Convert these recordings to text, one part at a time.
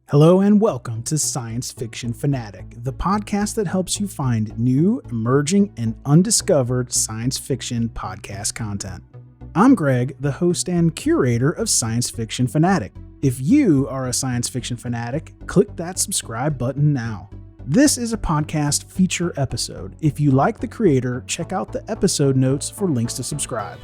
Hello and welcome to Science Fiction Fanatic, the podcast that helps you find new, emerging, and undiscovered science fiction podcast content. I'm Greg, the host and curator of Science Fiction Fanatic. If you are a science fiction fanatic, click that subscribe button now. This is a podcast feature episode. If you like the creator, check out the episode notes for links to subscribe.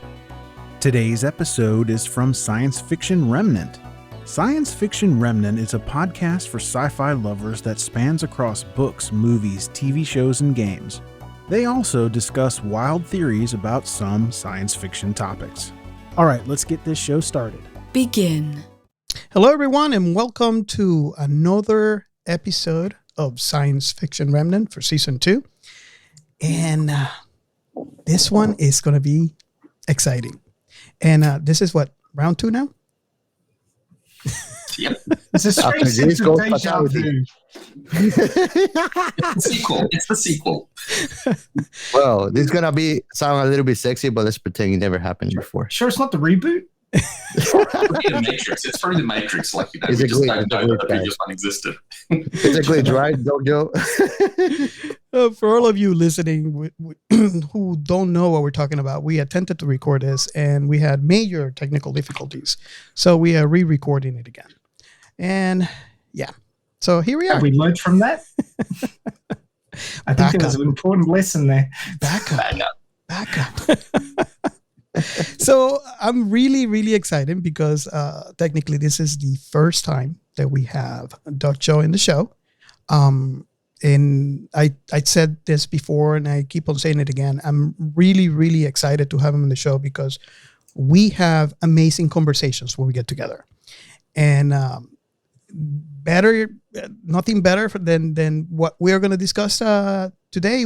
Today's episode is from Science Fiction Remnant. Science Fiction Remnant is a podcast for sci-fi lovers that spans across books, movies, TV shows, and games. They also discuss wild theories about some science fiction topics. All right, let's get this show started. Begin. Hello, everyone, and welcome to another episode of Science Fiction Remnant for Season 2. And this one is going to be exciting. And this is what, round 2 now? Yep. It's a strange sense of deja vu. It's the sequel. Well, this is gonna sound a little bit sexy, but let's pretend it never happened before. Sure, it's not the reboot. The Matrix. It's from the Matrix. Like, you know, we just don't know that the previous one existed. It's a glitch, right, Dojo? For all of you listening who don't know what we're talking about, we attempted to record this and we had major technical difficulties. So we are re-recording it again. And yeah, so here we are. Have we learned from that? I think there was an important lesson there. Back up. So I'm really, really excited because technically this is the first time that we have Dojo in the show. And I said this before and I keep on saying it again. I'm really, really excited to have him in the show because we have amazing conversations when we get together. And nothing better than what we're going to discuss today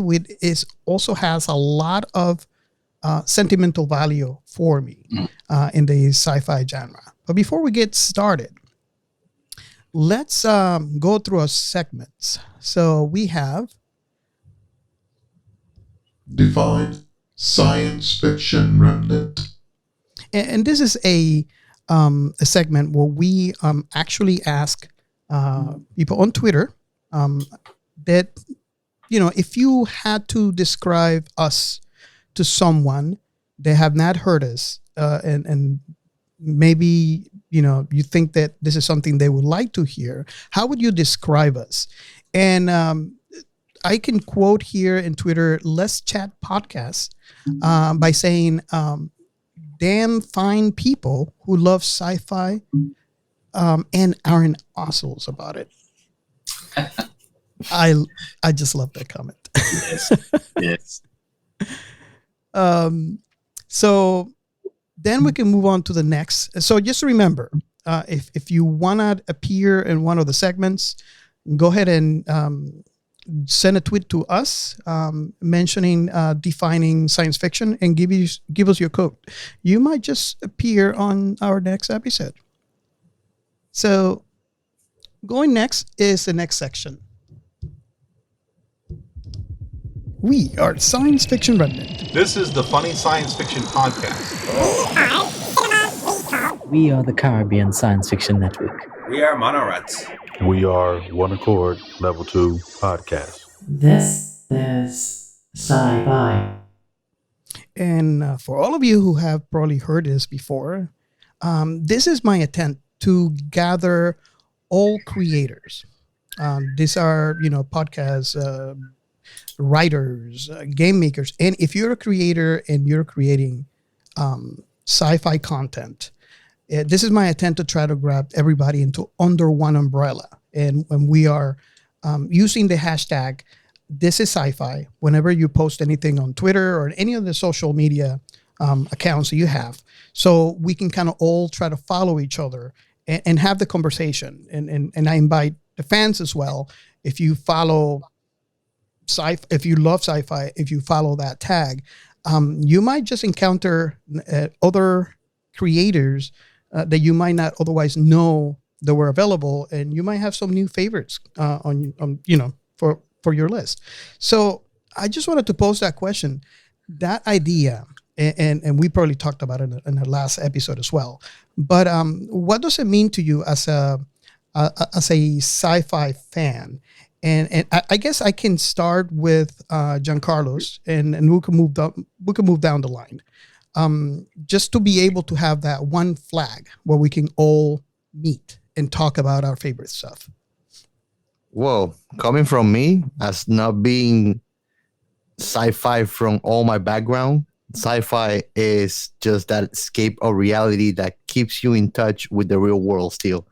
also has a lot of sentimental value for me in the sci-fi genre. But before we get started, let's go through our segments. So we have Define Science Fiction Remnant. And this is a segment where we actually ask people on Twitter that, you know, if you had to describe us to someone that have not heard us and maybe, you know, you think that this is something they would like to hear, how would you describe us? And I can quote here in Twitter, Let's Chat Podcast by saying, damn fine people who love sci-fi and aren't assholes about it. I just love that comment. Yes. So then we can move on to the next. So just remember, if you want to appear in one of the segments, go ahead and send a tweet to us mentioning defining science fiction and give us your code. You might just appear on our next episode. So going next is the next section. We are Science Fiction Remnant. This is the Funny Science Fiction Podcast. We are the Caribbean Science Fiction Network. We are MonoRants. We are One Accord Level 2 Podcast. This is SciFi. And for all of you who have probably heard this before, this is my attempt to gather all creators. These are, you know, podcasts, writers, game makers. And if you're a creator and you're creating sci-fi content, this is my attempt to try to grab everybody under one umbrella. And when we are using the hashtag, this is sci-fi, whenever you post anything on Twitter or any of the social media accounts that you have, so we can kind of all try to follow each other and have the conversation. And I invite the fans as well. If you follow if you love sci-fi, if you follow that tag, you might just encounter other creators that you might not otherwise know that were available, and you might have some new favorites on you know, for your list. So I just wanted to pose that question, that idea, and we probably talked about it in the last episode as well. But what does it mean to you as a as a sci-fi fan, and I guess I can start with Giancarlo's, and we can move down the line, just to be able to have that one flag where we can all meet and talk about our favorite stuff. Well, coming from me, as not being sci-fi from all my background, sci-fi is just that escape of reality that keeps you in touch with the real world still.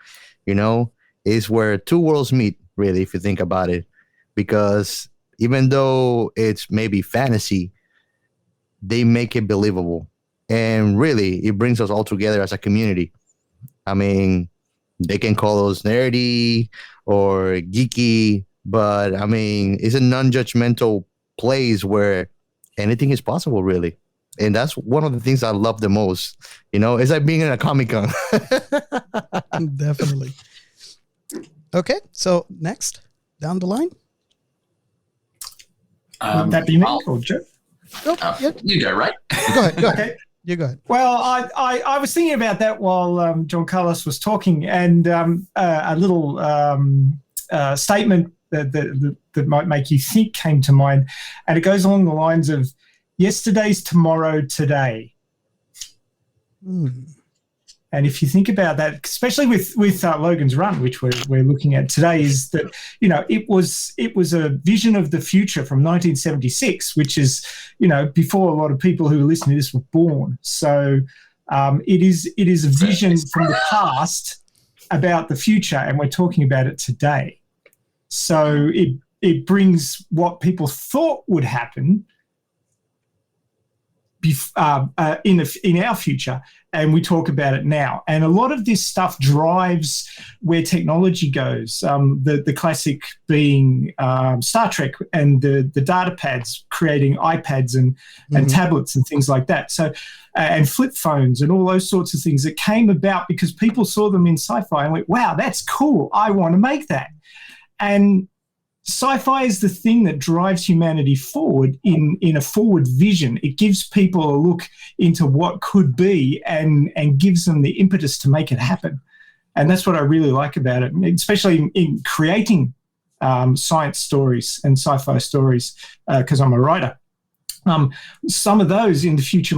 You know, it's where two worlds meet, really, if you think about it. Because even though it's maybe fantasy, they make it believable. And really, it brings us all together as a community. I mean, they can call us nerdy or geeky, but I mean, it's a non-judgmental place where anything is possible, really. And that's one of the things I love the most. You know, it's like being in a Comic-Con. Definitely. Okay, so next, down the line. Would that be me or Joe? Oh, yeah. You go, right? Go ahead. Okay. You go ahead. Well, I was thinking about that while John Carlos was talking, and a little statement that might make you think came to mind, and it goes along the lines of yesterday's tomorrow today. And if you think about that, especially with Logan's Run, which we're looking at today, is that, you know, it was a vision of the future from 1976, which is, you know, before a lot of people who are listening to this were born. So it is a vision from the past about the future, and we're talking about it today. So it brings what people thought would happen in our future, and we talk about it now. And a lot of this stuff drives where technology goes. The classic being Star Trek and the data pads creating iPads and tablets and things like that. So and flip phones and all those sorts of things that came about because people saw them in sci-fi and went, wow, that's cool. I want to make that. And sci-fi is the thing that drives humanity forward in a forward vision. It gives people a look into what could be and gives them the impetus to make it happen. And that's what I really like about it, especially in creating science stories and sci-fi stories, because I'm a writer. Some of those in the future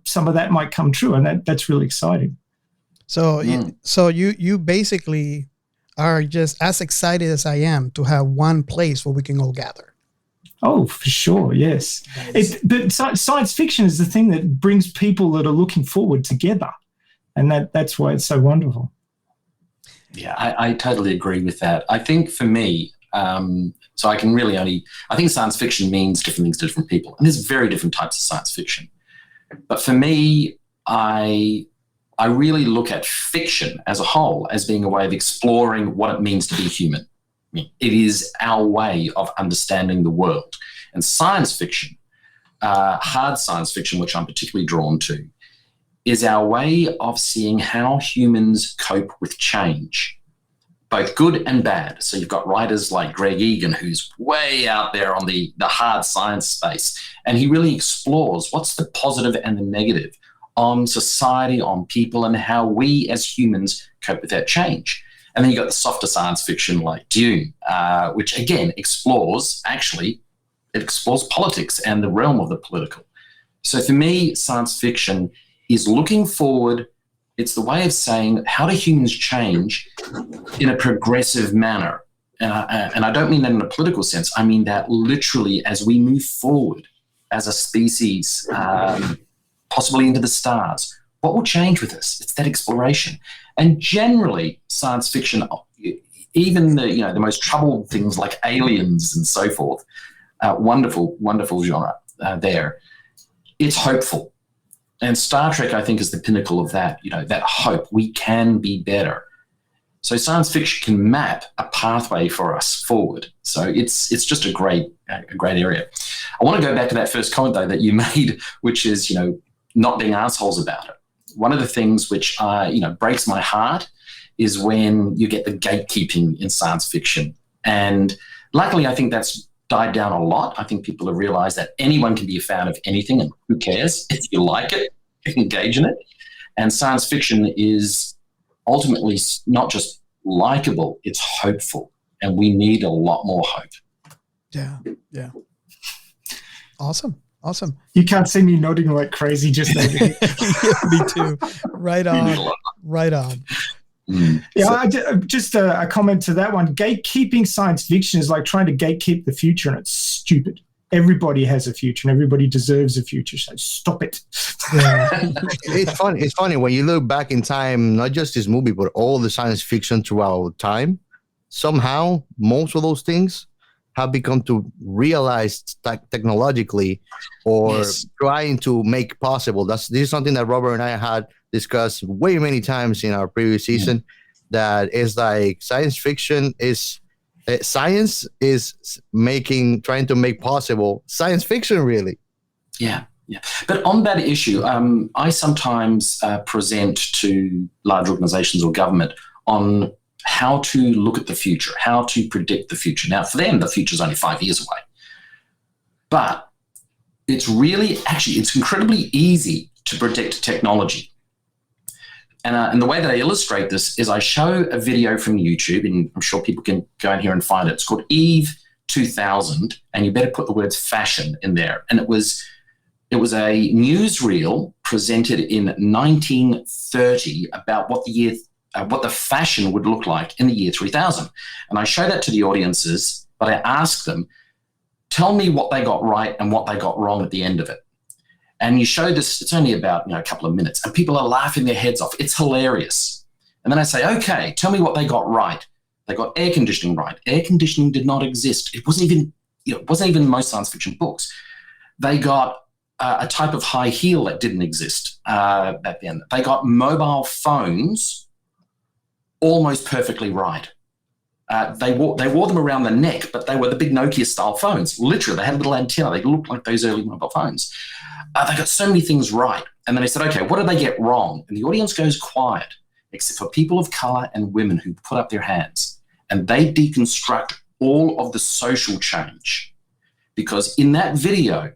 some of that might come true, and that's really exciting. So you basically are just as excited as I am to have one place where we can all gather. Oh, for sure, yes. But science fiction is the thing that brings people that are looking forward together, and that's why it's so wonderful. Yeah, I totally agree with that. I think for me, so I can really I think science fiction means different things to different people, and there's very different types of science fiction. But for me, I really look at fiction as a whole as being a way of exploring what it means to be human. I mean, it is our way of understanding the world. And science fiction, hard science fiction, which I'm particularly drawn to, is our way of seeing how humans cope with change, both good and bad. So you've got writers like Greg Egan, who's way out there on the hard science space, and he really explores what's the positive and the negative on society, on people, and how we as humans cope with that change. And then you've got the softer science fiction like Dune, which again explores politics and the realm of the political. So for me, science fiction is looking forward. It's the way of saying, how do humans change in a progressive manner? And I don't mean that in a political sense. I mean that literally as we move forward as a species, possibly into the stars. What will change with us? It's that exploration. And generally, science fiction, even the most troubled things like aliens and so forth, wonderful, wonderful genre there. It's hopeful. And Star Trek, I think, is the pinnacle of that, that hope. We can be better. So science fiction can map a pathway for us forward. So it's just a great area. I want to go back to that first comment, though, that you made, which is, not being assholes about it. One of the things which breaks my heart is when you get the gatekeeping in science fiction. And luckily, I think that's died down a lot. I think people have realized that anyone can be a fan of anything, and who cares? If you like it, you can engage in it. And science fiction is ultimately not just likable, it's hopeful. And we need a lot more hope. Yeah. Awesome. You can't see me nodding like crazy just over here. Yeah, me too. Right on. Yeah, just a comment to that one. Gatekeeping science fiction is like trying to gatekeep the future, and it's stupid. Everybody has a future, and everybody deserves a future. So stop it. Yeah. It's funny when you look back in time, not just this movie, but all the science fiction throughout time. Somehow, most of those things have become to realized technologically, or trying to make possible. This is something that Robert and I had discussed way many times in our previous season. That is like science fiction is science is trying to make possible science fiction, really. Yeah. But on that issue, I sometimes present to large organizations or government on how to look at the future, how to predict the future. Now, for them, the future is only 5 years away. But it's incredibly easy to predict technology. And the way that I illustrate this is I show a video from YouTube, and I'm sure people can go in here and find it. It's called Eve 2000, and you better put the words fashion in there. And it was a newsreel presented in 1930 about what the fashion would look like in the year 3000. And I show that to the audiences, but I ask them, tell me what they got right and what they got wrong at the end of it. And you show this, it's only about a couple of minutes, and people are laughing their heads off. It's hilarious. And then I say, okay, tell me what they got right. They got air conditioning right. Air conditioning did not exist. It wasn't even most science fiction books. They got a type of high heel that didn't exist back then. They got mobile phones almost perfectly right. They wore them around the neck, but they were the big Nokia-style phones. Literally, they had a little antenna. They looked like those early mobile phones. They got so many things right. And then I said, okay, what did they get wrong? And the audience goes quiet, except for people of color and women who put up their hands. And they deconstruct all of the social change. Because in that video,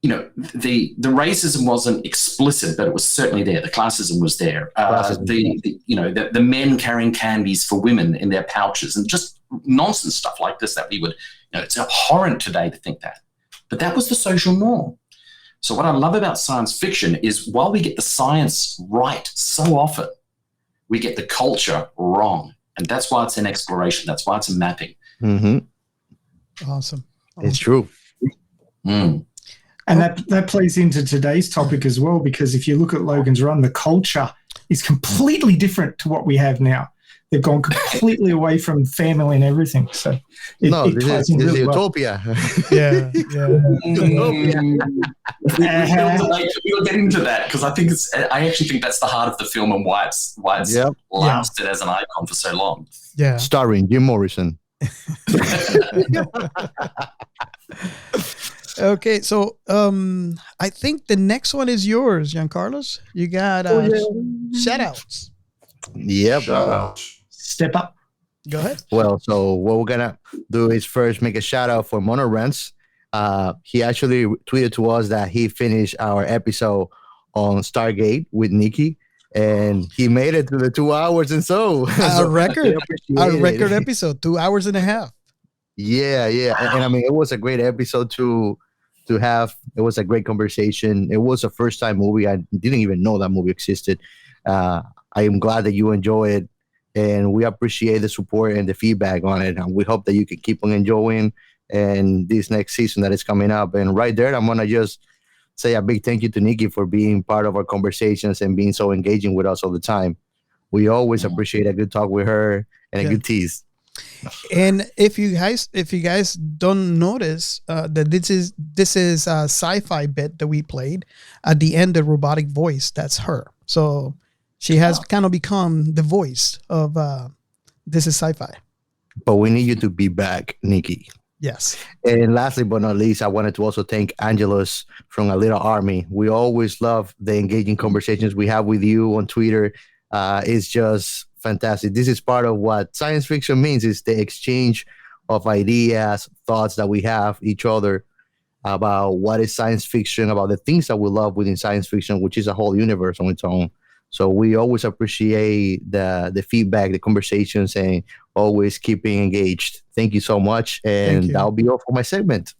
the racism wasn't explicit, but it was certainly there. The classism was there. The men carrying candies for women in their pouches, and just nonsense stuff like this that we would, it's abhorrent today to think that. But that was the social norm. So what I love about science fiction is while we get the science right so often, we get the culture wrong. And that's why it's an exploration. That's why it's a mapping. Mm-hmm. Awesome. It's true. And that plays into today's topic as well, because if you look at Logan's Run, the culture is completely different to what we have now. They've gone completely away from family and everything. So this is really utopia. Yeah. We'll get into that because I actually think that's the heart of the film and why it's lasted as an icon for so long. Yeah. Starring Jim Morrison. Okay, so I think the next one is yours, Giancarlos. You got shout-outs. Yep. Step up. Go ahead. Well, so what we're gonna do is first make a shout-out for MonoRants. He actually tweeted to us that he finished our episode on Stargate with Nikky, and he made it to the 2 hours and so. Our record episode, 2 hours and a half. Yeah. And I mean, it was a great episode to have. It was a great conversation. It was a first-time movie. I didn't even know that movie existed. I am glad that you enjoy it, and we appreciate the support and the feedback on it. And we hope that you can keep on enjoying and this next season that is coming up. And right there, I'm gonna just say a big thank you to Nikky for being part of our conversations and being so engaging with us all the time. We always appreciate a good talk with her and a good tease. And if you guys don't notice that this is a sci-fi bit that we played at the end, the robotic voice, that's her. So she has kind of become the voice of This is Sci-Fi. But we need you to be back, Nikky. Yes. And lastly but not least, I wanted to also thank Angelus from A Little Army. We always love the engaging conversations we have with you on Twitter. It's just fantastic. This is part of what science fiction means, is the exchange of ideas, thoughts that we have each other about what is science fiction, about the things that we love within science fiction, which is a whole universe on its own. So we always appreciate the feedback, the conversations, and always keeping engaged. Thank you so much. And that'll be all for my segment.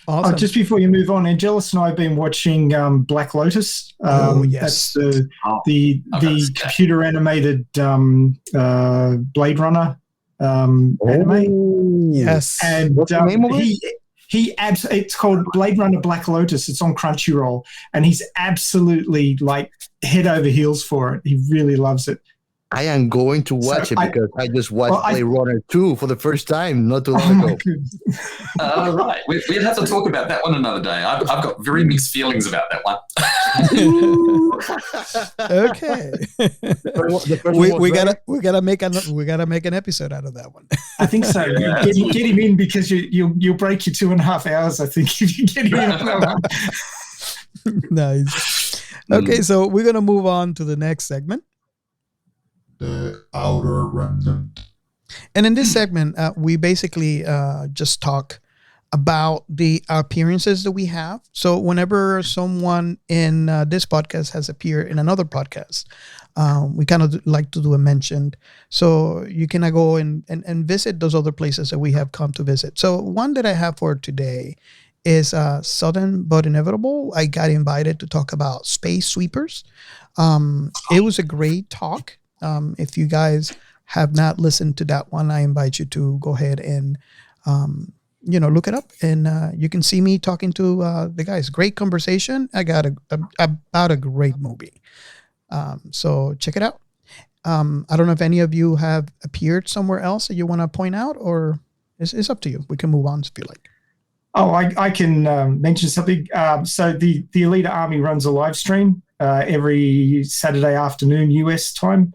Awesome. Just before you move on, Angelus and I have been watching Black Lotus. Yes. That's the computer animated Blade Runner anime. Yes. And what's the name of it? It's called Blade Runner Black Lotus. It's on Crunchyroll, and he's absolutely like head over heels for it. He really loves it. I am going to watch it because I just watched Blade Runner 2 for the first time not too long ago. Right. We'll have to talk about that one another day. I've got very mixed feelings about that one. Okay. We gotta make an episode out of that one. I think so. Yeah. Get him in because you'll break your 2.5 hours. I think if you get him in on that one. Nice. Okay, so we're gonna move on to the next segment. The Outer Remnant. And in this segment, we basically just talk about the appearances that we have. So whenever someone in this podcast has appeared in another podcast, we kind of like to do a mention. So you can go and visit those other places that we have come to visit. So one that I have for today is Sudden But Inevitable. I got invited to talk about Space Sweepers. It was a great talk. If you guys have not listened to that one, I invite you to go ahead and, look it up. And you can see me talking to the guys. Great conversation. I got about a great movie. So check it out. I don't know if any of you have appeared somewhere else that you want to point out, or it's up to you. We can move on if you like. Oh, I can mention something. So the Elite Army runs a live stream every Saturday afternoon US time.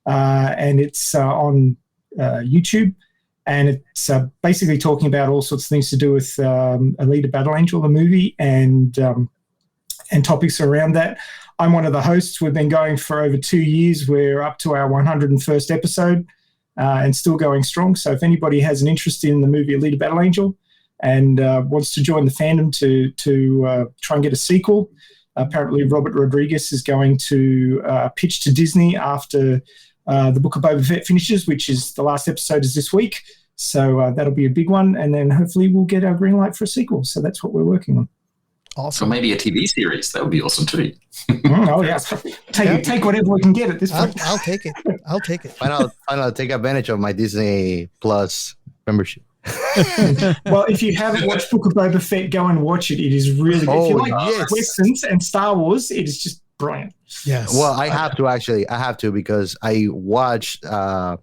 And it's on YouTube, and it's basically talking about all sorts of things to do with Alita Battle Angel, the movie, and topics around that. I'm one of the hosts. We've been going for over 2 years. We're up to our 101st episode and still going strong. So if anybody has an interest in the movie Alita Battle Angel and wants to join the fandom to try and get a sequel, apparently Robert Rodriguez is going to pitch to Disney after the Book of Boba Fett finishes, which is the last episode is this week. So that'll be a big one. And then hopefully we'll get our green light for a sequel. So that's what we're working on. Awesome. Or maybe a TV series. That would be awesome too. Oh, yeah. Take whatever we can get at this point. I'll take it. Why not take advantage of my Disney Plus membership? Well, if you haven't watched Book of Boba Fett, go and watch it. It is really good. If you like Westerns and Star Wars, it is just brilliant. Yes. Well, I have to because I watched The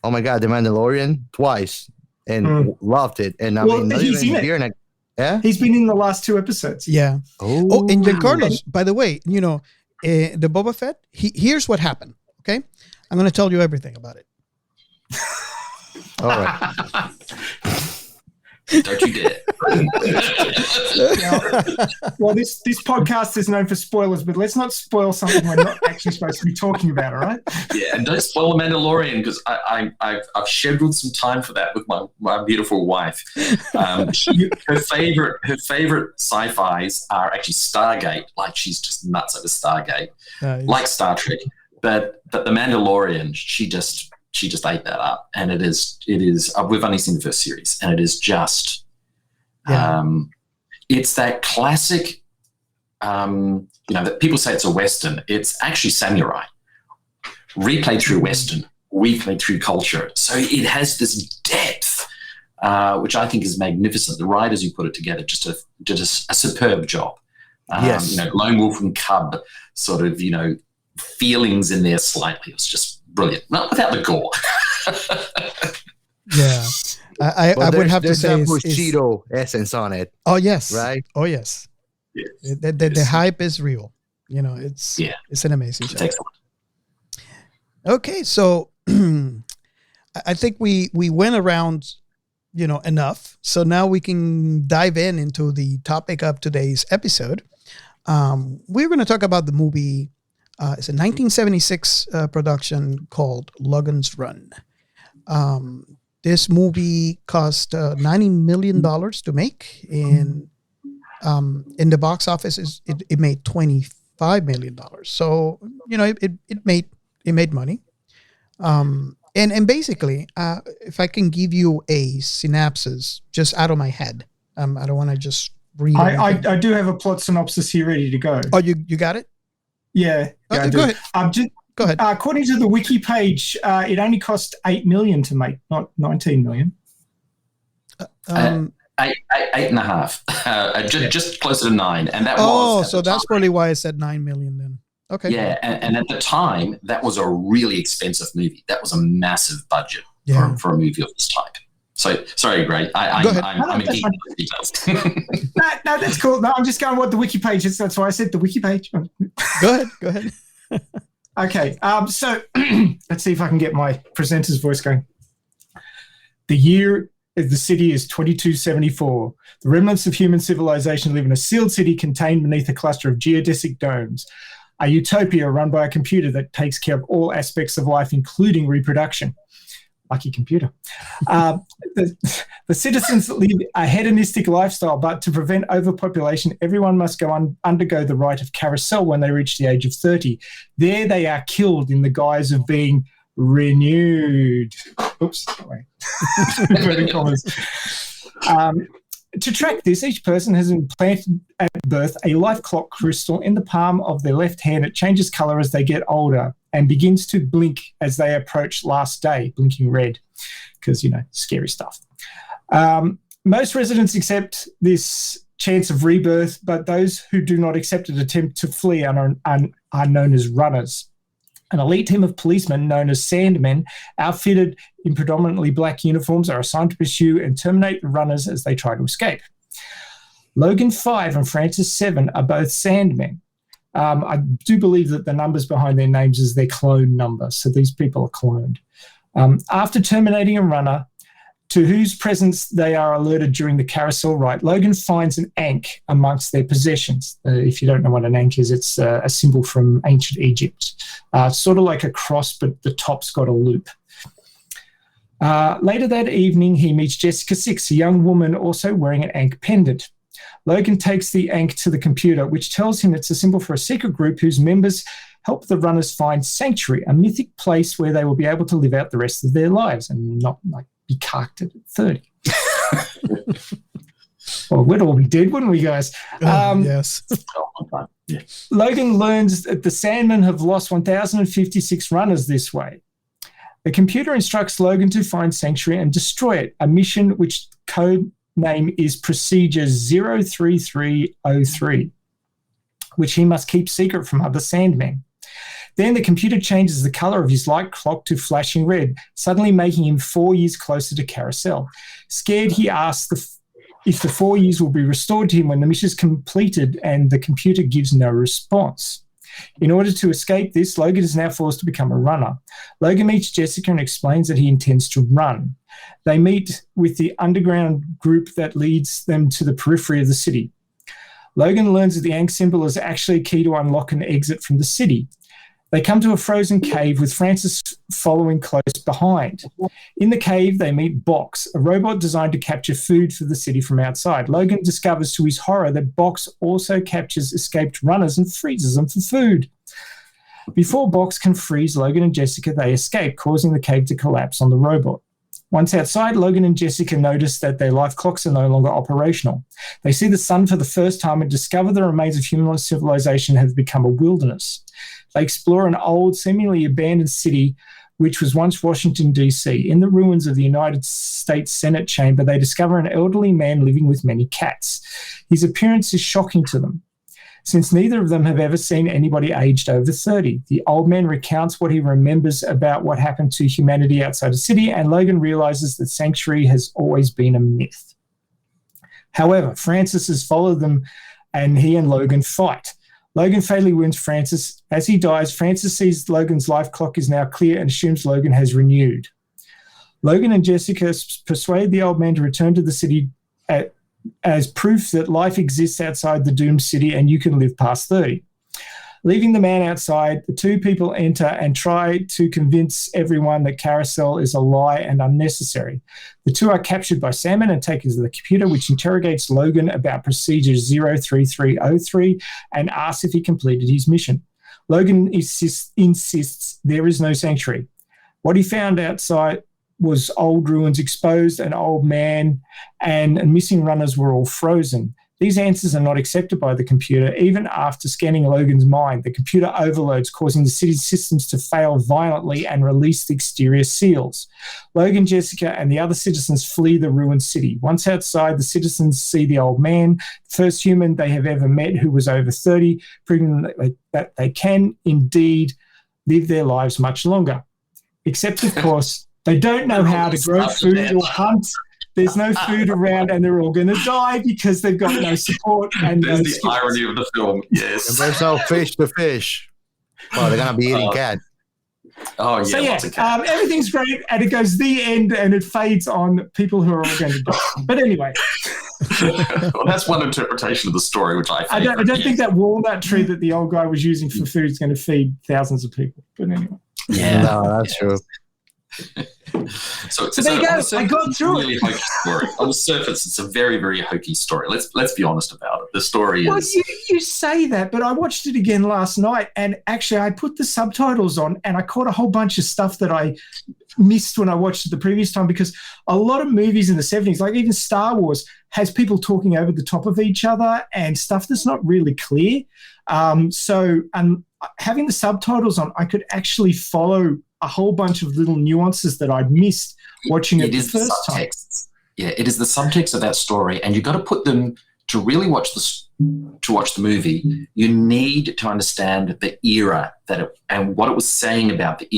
Mandalorian twice and loved it. And he's been in the last 2 episodes. Yeah. Oh, and Giancarlos, by the way, the Boba Fett, here's what happened. Okay. I'm going to tell you everything about it. All right. Don't you dare. Well, this podcast is known for spoilers, but let's not spoil something we're not actually supposed to be talking about, all right? Yeah, and don't spoil The Mandalorian because I've scheduled some time for that with my beautiful wife. Her favorite sci-fis are actually Stargate. Like she's just nuts over Stargate, like Star Trek. But The Mandalorian, she just ate that up, and it is. We've only seen the first series, and it is just. It's that classic. That people say it's a Western. It's actually samurai, replayed through Western, replayed through culture. So it has this depth, which I think is magnificent. The writers who put it together did a superb job. Yes, Lone Wolf and Cub sort of feelings in there slightly. It was just brilliant. Not without the gore. Yeah. I would have to say there's Bushido essence on it. Oh yes. Right? Oh yes. Yes. The hype is real. It's an amazing show. Okay, so I think we went around, enough. So now we can dive into the topic of today's episode. We're going to talk about the movie. It's a 1976 production called Logan's Run. This movie cost $90 million to make, and in the box office, it made $23 $5 million. So, it made money. And basically, if I can give you a synopsis just out of my head, I don't want to just read. I do have a plot synopsis here ready to go. Oh, you got it? Yeah. I do. Go ahead. Go ahead. According to the wiki page, it only cost $8 million to make, not $19 million. 8.5, just closer to 9, and that was. Oh, so that's probably why I said $9 million then. Okay. Yeah, and at the time, that was a really expensive movie. That was a massive budget for a movie of this type. So, sorry, Greg. I'm in details. No, that's cool. No, I'm just going what the wiki page is. That's why I said the wiki page. Go ahead. Okay. So let's see if I can get my presenter's voice going. The year of the city is 2274. The remnants of human civilization live in a sealed city contained beneath a cluster of geodesic domes. A utopia run by a computer that takes care of all aspects of life, including reproduction. Lucky computer. The citizens live a hedonistic lifestyle, but to prevent overpopulation, everyone must undergo the rite of carousel when they reach the age of 30. There they are killed in the guise of being renewed. Oops, sorry. To track this, each person has implanted at birth a life clock crystal in the palm of their left hand. It changes color as they get older and begins to blink as they approach last day, blinking red, because, scary stuff. Most residents accept this chance of rebirth, but those who do not accept it attempt to flee and are known as runners. An elite team of policemen known as Sandmen, outfitted in predominantly black uniforms, are assigned to pursue and terminate the runners as they try to escape. Logan 5 and Francis 7 are both Sandmen. I do believe that the numbers behind their names is their clone number, so these people are cloned. After terminating a runner, to whose presence they are alerted during the carousel rite, Logan finds an ankh amongst their possessions. If you don't know what an ankh is, it's a symbol from ancient Egypt. Sort of like a cross, but the top's got a loop. Later that evening, he meets Jessica 6, a young woman also wearing an ankh pendant. Logan takes the ankh to the computer, which tells him it's a symbol for a secret group whose members help the runners find sanctuary, a mythic place where they will be able to live out the rest of their lives and not be carked at 30. Well, we'd all be dead, wouldn't we, guys? Yes. Logan learns that the Sandmen have lost 1,056 runners this way. The computer instructs Logan to find sanctuary and destroy it, a mission which code name is Procedure 03303, which he must keep secret from other Sandmen. Then the computer changes the color of his light clock to flashing red, suddenly making him 4 years closer to Carousel. Scared, he asks if the 4 years will be restored to him when the mission is completed, and the computer gives no response. In order to escape this, Logan is now forced to become a runner. Logan meets Jessica and explains that he intends to run. They meet with the underground group that leads them to the periphery of the city. Logan learns that the ankh symbol is actually a key to unlock an exit from the city. They come to a frozen cave with Francis following close behind. In the cave, they meet Box, a robot designed to capture food for the city from outside. Logan discovers to his horror that Box also captures escaped runners and freezes them for food. Before Box can freeze Logan and Jessica, they escape, causing the cave to collapse on the robot. Once outside, Logan and Jessica notice that their life clocks are no longer operational. They see the sun for the first time and discover the remains of human civilization have become a wilderness. They explore an old, seemingly abandoned city, which was once Washington, D.C. In the ruins of the United States Senate chamber, they discover an elderly man living with many cats. His appearance is shocking to them, since neither of them have ever seen anybody aged over 30. The old man recounts what he remembers about what happened to humanity outside the city, and Logan realizes that sanctuary has always been a myth. However, Francis has followed them, and he and Logan fight. Logan fatally wounds Francis. As he dies, Francis sees Logan's life clock is now clear and assumes Logan has renewed. Logan and Jessica persuade the old man to return to the city as proof that life exists outside the doomed city and you can live past 30. Leaving the man outside, the two people enter and try to convince everyone that carousel is a lie and unnecessary. The two are captured by Salmon and taken to the computer, which interrogates Logan about procedure 03303 and asks if he completed his mission. Logan insists there is no sanctuary. What he found outside was old ruins exposed, an old man, and missing runners were all frozen. These answers are not accepted by the computer. Even after scanning Logan's mind, the computer overloads, causing the city's systems to fail violently and release the exterior seals. Logan, Jessica, and the other citizens flee the ruined city. Once outside, the citizens see the old man, first human they have ever met, who was over 30, proving that they can indeed live their lives much longer. Except, of course, they don't know how to grow food or hunt. There's no food around, and they're all going to die because they've got no support. And there's the irony of the film. Yes, and there's no fish to fish. Well, they're going to be eating cat. Oh, yeah. So, yeah, everything's great, and it goes the end, and it fades on people who are all going to die. But anyway. Well, that's one interpretation of the story, which I don't think that walnut tree that the old guy was using for food is going to feed thousands of people. But anyway. Yeah, no, that's true. So there you go. I got through really hokey story. On the surface, it's a very, very hokey story. Let's be honest about it. The story is. Well, you say that, but I watched it again last night, and actually, I put the subtitles on, and I caught a whole bunch of stuff that I missed when I watched it the previous time, because a lot of movies in the 70s, like even Star Wars, has people talking over the top of each other and stuff that's not really clear. So having the subtitles on, I could actually follow a whole bunch of little nuances that I'd missed watching it the first time. Yeah, it is the subtext of that story, and you've got to put them to really watch the movie. You need to understand the era and what it was saying about the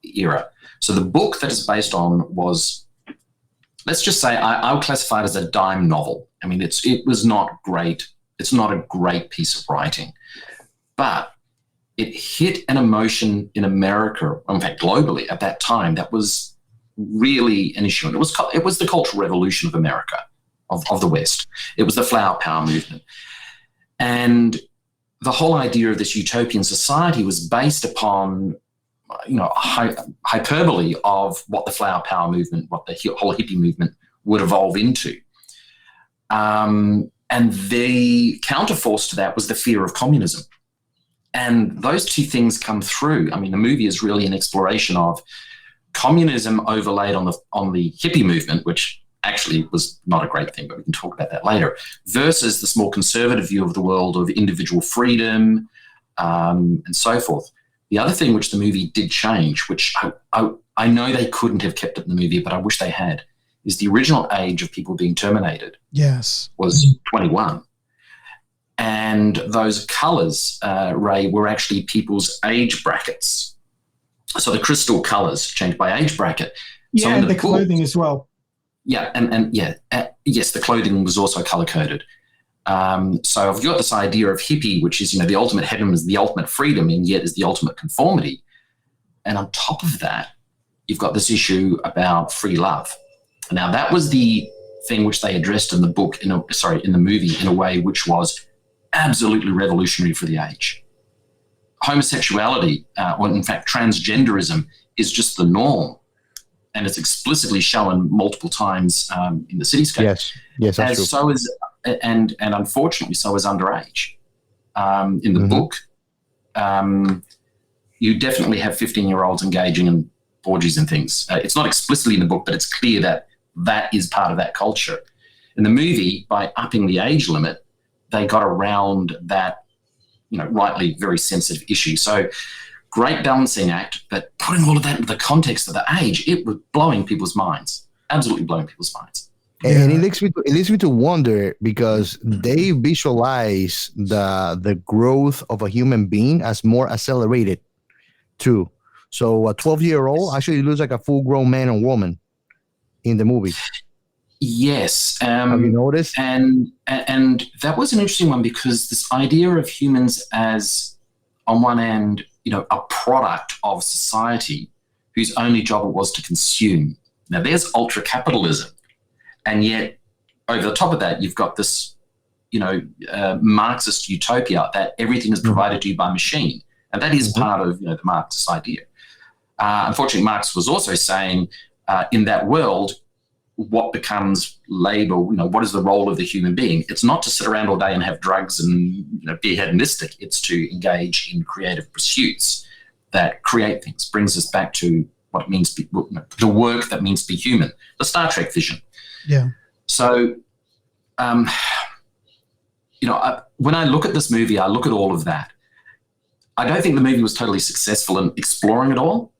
era. So the book that it's based on was, let's just say, I'll classify it as a dime novel. I mean, it was not great. It's not a great piece of writing, but it hit an emotion in America, in fact, globally at that time, that was really an issue. And it was the Cultural Revolution of America, of the West. It was the Flower Power movement. And the whole idea of this utopian society was based upon, hyperbole of what the Flower Power movement, what the whole hippie movement would evolve into. And the counterforce to that was the fear of communism. And those two things come through. I mean, the movie is really an exploration of communism overlaid on the hippie movement, which actually was not a great thing, but we can talk about that later, versus this more conservative view of the world of individual freedom and so forth. The other thing which the movie did change, which I know they couldn't have kept it in the movie, but I wish they had, is the original age of people being terminated. Yes. Was 21. And those colours, Ray, were actually people's age brackets. So the crystal colours changed by age bracket. Yeah, and the clothing as well. Yeah, yes, the clothing was also colour-coded. So I've got this idea of hippie, which is, the ultimate heaven is the ultimate freedom, and yet is the ultimate conformity. And on top of that, you've got this issue about free love. Now, that was the thing which they addressed in the book, in the movie, in a way which was absolutely revolutionary for the age. Homosexuality, or in fact transgenderism, is just the norm, and it's explicitly shown multiple times in the cityscape. Yes, that's true. So is, and unfortunately, so is underage. In the book, you definitely have 15-year-olds engaging in orgies and things. It's not explicitly in the book, but it's clear that that is part of that culture. In the movie, by upping the age limit, they got around that, rightly very sensitive issue. So great balancing act, but putting all of that into the context of the age, it was blowing people's minds, absolutely blowing people's minds. And it leads me to wonder, because they visualize the growth of a human being as more accelerated too. So a 12-year-old actually looks like a full-grown man and woman in the movie. Yes. Have you noticed? And that was an interesting one, because this idea of humans as, on one end, a product of society whose only job it was to consume. Now, there's ultra-capitalism. And yet, over the top of that, you've got this Marxist utopia that everything is provided to you by machine. And that is part of the Marxist idea. Unfortunately, Marx was also saying in that world, what becomes labor, what is the role of the human being? It's not to sit around all day and have drugs and be hedonistic. It's to engage in creative pursuits that create things, brings us back to what it means to be, the work that means to be human, the Star Trek vision. Yeah. So, when I look at this movie, I look at all of that. I don't think the movie was totally successful in exploring it all,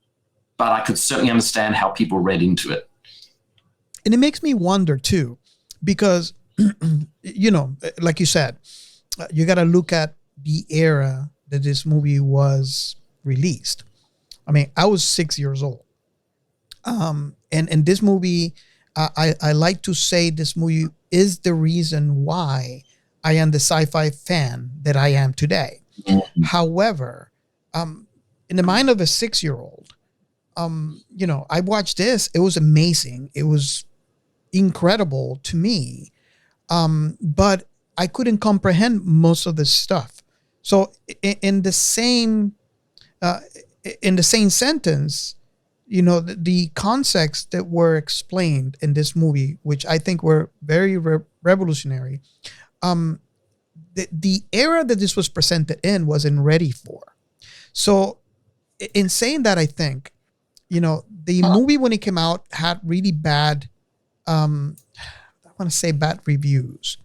but I could certainly understand how people read into it. And it makes me wonder too, because, like you said, you got to look at the era that this movie was released. I mean, I was 6 years old. And this movie, I like to say this movie is the reason why I am the sci-fi fan that I am today. Mm-hmm. However, in the mind of a 6-year-old, I watched this. It was amazing. It was incredible to me. But I couldn't comprehend most of this stuff. So in the same sentence, the concepts that were explained in this movie, which I think were very revolutionary, the era that this was presented in wasn't ready for. So in saying that, I think, the movie when it came out had really bad, I want to say bad reviews,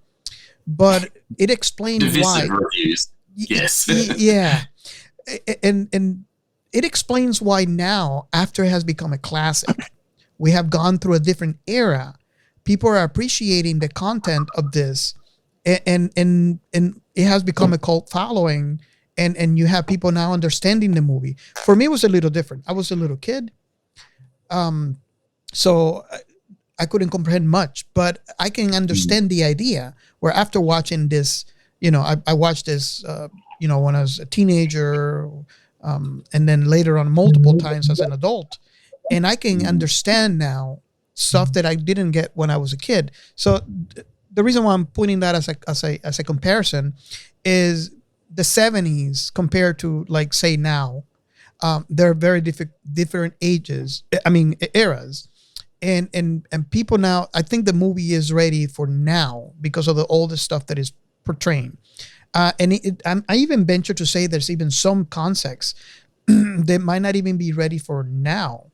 but it explained divisive why. Reviews. Yes. Yeah. And it explains why now, after it has become a classic, we have gone through a different era. People are appreciating the content of this, and it has become a cult following, and you have people now understanding the movie. For me, it was a little different. I was a little kid, so I couldn't comprehend much, but I can understand the idea where after watching this, I watched this, when I was a teenager, and then later on multiple times as an adult, and I can understand now stuff that I didn't get when I was a kid. So the reason why I'm pointing that as a comparison is the 70s compared to, like, say now, they're very different eras. And people now, I think the movie is ready for now because of all the stuff that is portraying. And I even venture to say there's even some concepts that might not even be ready for now,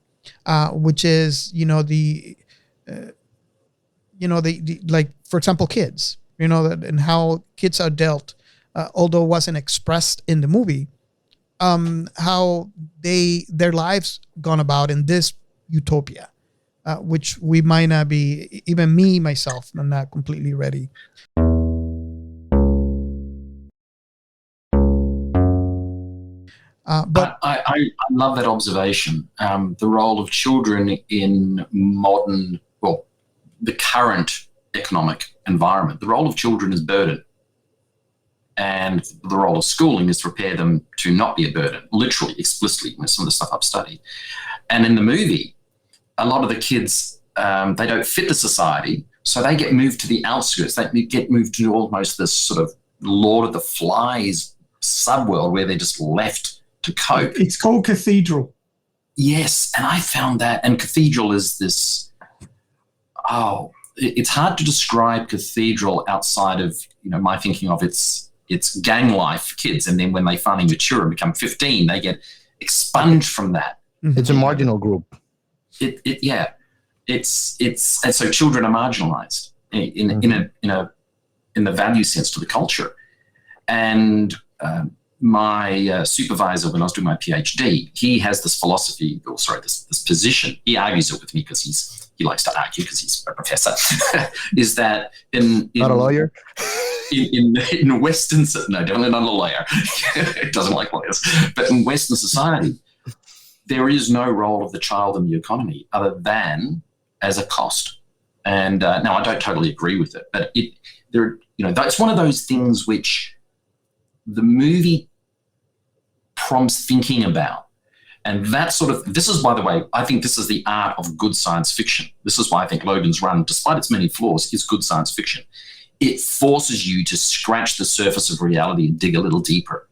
which is, like, for example, kids, and how kids are dealt, although it wasn't expressed in the movie, how their lives gone about in this utopia. Which we might not be, even me, myself, I'm not completely ready. But I love that observation. The role of children in the current economic environment. The role of children is burden. And the role of schooling is to prepare them to not be a burden, literally, explicitly, with some of the stuff I've studied. And in the movie, a lot of the kids, they don't fit the society, so they get moved to the outskirts. They get moved to almost this sort of Lord of the Flies subworld where they're just left to cope. It's called Cathedral. Yes, and I found that, and Cathedral is this, it's hard to describe Cathedral outside of, my thinking of its gang life for kids, and then when they finally mature and become 15, they get expunged from that. It's a marginal group. And so children are marginalized in the value sense to the culture. And my supervisor, when I was doing my PhD, he has this philosophy, this position. He argues it with me because he likes to argue because he's a professor. Is that not a lawyer? In Western, no, definitely not a lawyer. He doesn't like lawyers. But in Western society, there is no role of the child in the economy other than as a cost. And now I don't totally agree with it, but that's one of those things which the movie prompts thinking about. And this is, by the way, I think this is the art of good science fiction. This is why I think Logan's Run, despite its many flaws, is good science fiction. it forces you to scratch the surface of reality and dig a little deeper.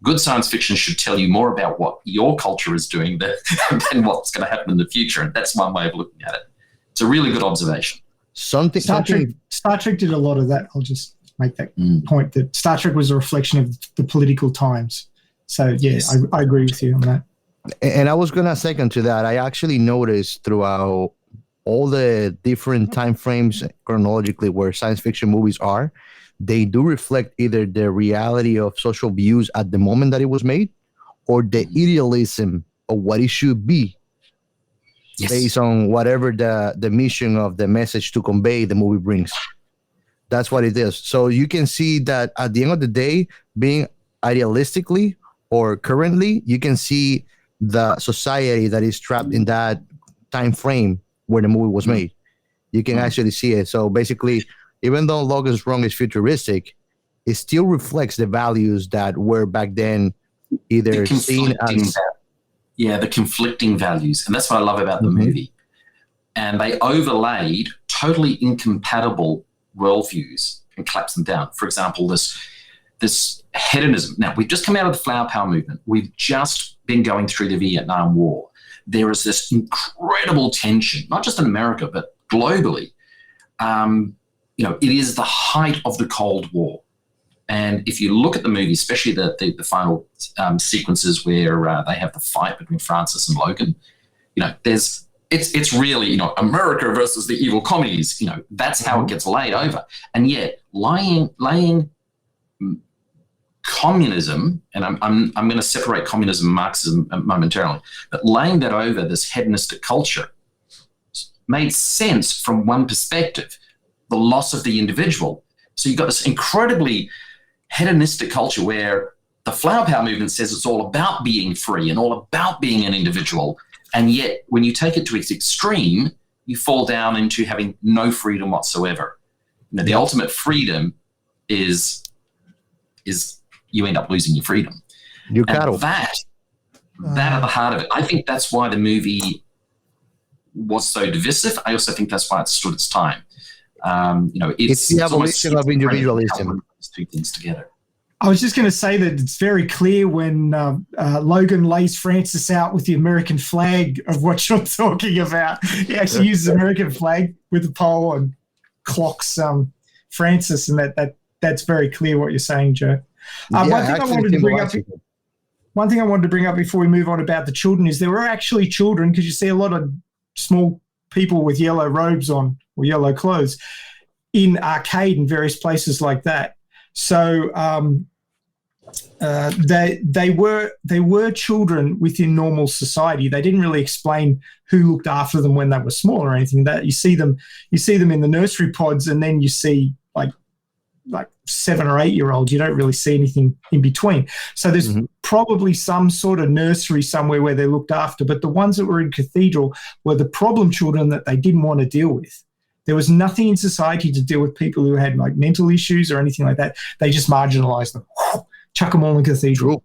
Good science fiction should tell you more about what your culture is doing than what's going to happen in the future. And that's one way of looking at it. It's a really good observation. Star Trek did a lot of that. I'll just make that point that Star Trek was a reflection of the political times. So, yeah, yes. I agree with you on that. And I was going to second to that. I actually noticed throughout all the different time frames chronologically where science fiction movies are, they do reflect either the reality of social views at the moment that it was made or the idealism of what it should be based on whatever the mission of the message to convey the movie brings. That's what it is. So you can see that at the end of the day, being idealistically or currently, you can see the society that is trapped in that time frame where the movie was made. You can actually see it. So basically, even though Logan's Run is futuristic, it still reflects the values that were back then either seen as... the conflicting values. And that's what I love about the movie. And they overlaid totally incompatible worldviews and collapsed them down. For example, this hedonism. Now, we've just come out of the flower power movement. We've just been going through the Vietnam War. There is this incredible tension, not just in America, but globally. It is the height of the Cold War. And if you look at the movie, especially the final sequences where they have the fight between Francis and Logan, it's really, America versus the evil commies. That's how it gets laid over. And yet laying communism, and I'm going to separate communism and Marxism momentarily, but laying that over this hedonistic culture made sense from one perspective, the loss of the individual. So you've got this incredibly hedonistic culture where the flower power movement says it's all about being free and all about being an individual. And yet when you take it to its extreme, you fall down into having no freedom whatsoever. The ultimate freedom is you end up losing your freedom. Your cattle. That at the heart of it. I think that's why the movie was so divisive. I also think that's why it stood its time. It's the evolution of individualism. These two things together. I was just going to say that it's very clear when Logan lays Francis out with the American flag of what you're talking about. He actually uses American flag with the pole and clocks Francis, and that's very clear what you're saying, Joe. One thing I wanted to bring up before we move on about the children is there were actually children, because you see a lot of small people with yellow robes on or yellow clothes in arcade and various places like that. So they were children within normal society. They didn't really explain who looked after them when they were small or anything. That you see them in the nursery pods, and then you see like 7 or 8 year olds. You don't really see anything in between. So there's probably some sort of nursery somewhere where they're looked after. But the ones that were in Cathedral were the problem children that they didn't want to deal with. There was nothing in society to deal with people who had like mental issues or anything like that. They just marginalized them. Chuck them all in Cathedral.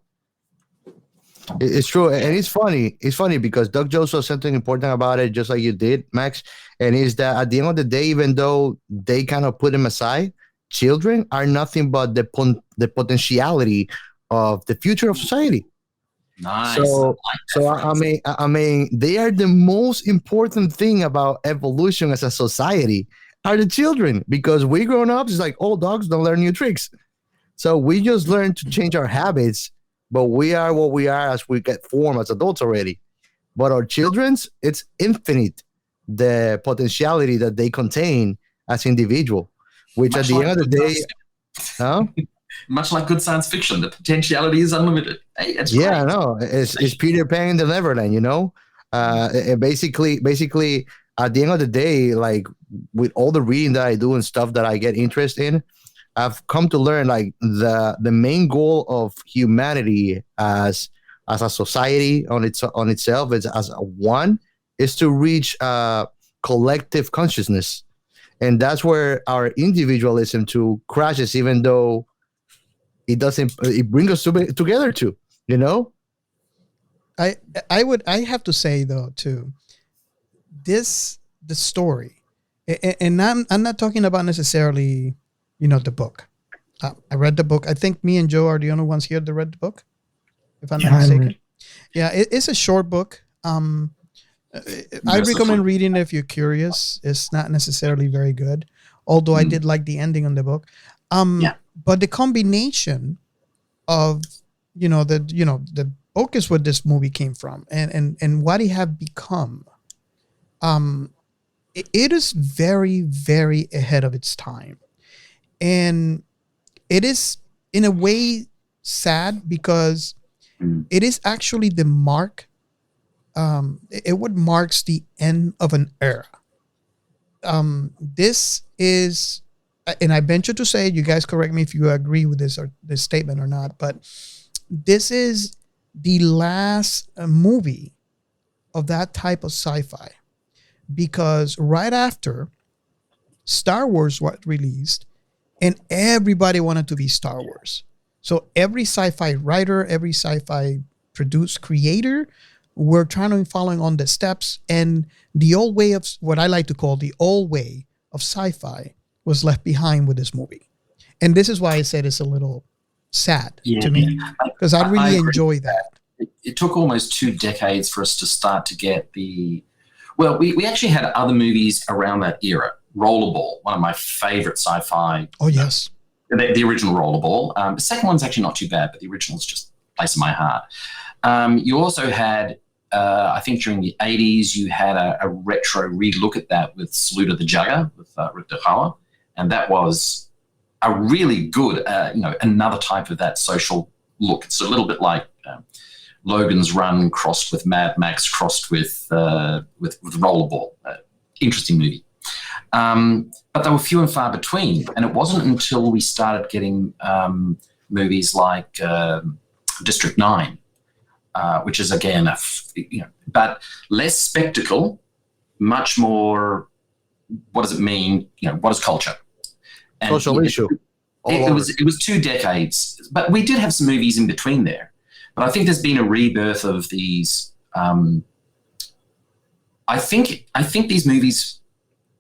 It's true. And it's funny. It's funny because Doug Jones said something important about it, just like you did, Max. And is that at the end of the day, even though they kind of put them aside, children are nothing but the potentiality of the future of society. Nice. So I mean, they are the most important thing about evolution as a society are the children, because we grown up, it's like old dogs don't learn new tricks. So we just learn to change our habits, but we are what we are as we get formed as adults already. But our children's, it's infinite, the potentiality that they contain as individual. Which much at the end of the day, much like good science fiction, the potentiality is unlimited. Hey, it's great. I know. It's Peter Pan in the Neverland, basically, at the end of the day, like with all the reading that I do and stuff that I get interest in, I've come to learn like the main goal of humanity as a society on itself is as one is to reach collective consciousness. And that's where our individualism too crashes, even though it brings us together too, I have to say though too, the story, and I'm not talking about necessarily the book. I read the book. I think me and Joe are the only ones here that read the book, if I'm not mistaken. Yeah, it's a short book. I recommend reading it if you're curious. It's not necessarily very good, although I did like the ending on the book. But the combination of the book is what this movie came from, and what it have become. It is very, very ahead of its time, and it is in a way sad because it is actually the mark. It would marks the end of an era. This is, and I venture to say, you guys correct me if you agree with this statement or not, but this is the last movie of that type of sci-fi, because right after Star Wars was released, and everybody wanted to be Star Wars. So every sci-fi writer, every sci-fi produced creator, we're trying to following on the steps, and the old way of what I like to call the old way of sci-fi was left behind with this movie. And this is why I said it's a little sad to me, because I really enjoy that. It took almost 2 decades for us to start to get we actually had other movies around that era. Rollerball, one of my favorite sci-fi. Oh, yes. The original Rollerball. The second one's actually not too bad, but the original's just a place in my heart. You also had, I think during the 80s, you had a retro relook at that with Salute of the Jugger with Rick DeHauer, and that was a really good, another type of that social look. It's a little bit like Logan's Run crossed with Mad Max crossed with Rollerball. Interesting movie. But they were few and far between, and it wasn't until we started getting movies like District 9, which is again but less spectacle, much more. What does it mean? What is culture? And social issue. It was 2 decades, but we did have some movies in between there. But I think there's been a rebirth of these. I think these movies,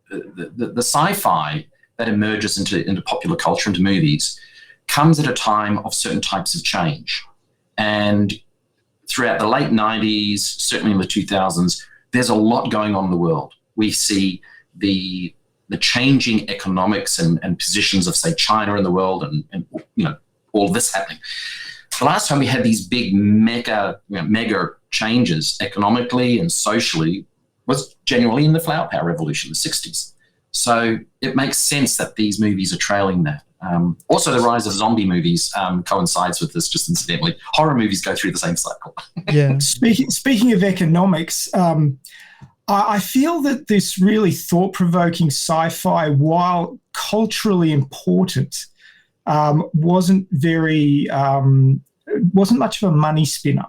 the sci-fi that emerges into popular culture, into movies, comes at a time of certain types of change. And throughout the late 90s, certainly in the 2000s, there's a lot going on in the world. We see the changing economics and positions of, say, China in the world, and all this happening. The last time we had these big mega changes economically and socially was genuinely in the flower power revolution, the 60s. So it makes sense that these movies are trailing that. Also, the rise of zombie movies coincides with this, just incidentally. Horror movies go through the same cycle. Yeah. Speaking of economics, I feel that this really thought-provoking sci-fi, while culturally important, wasn't much of a money spinner.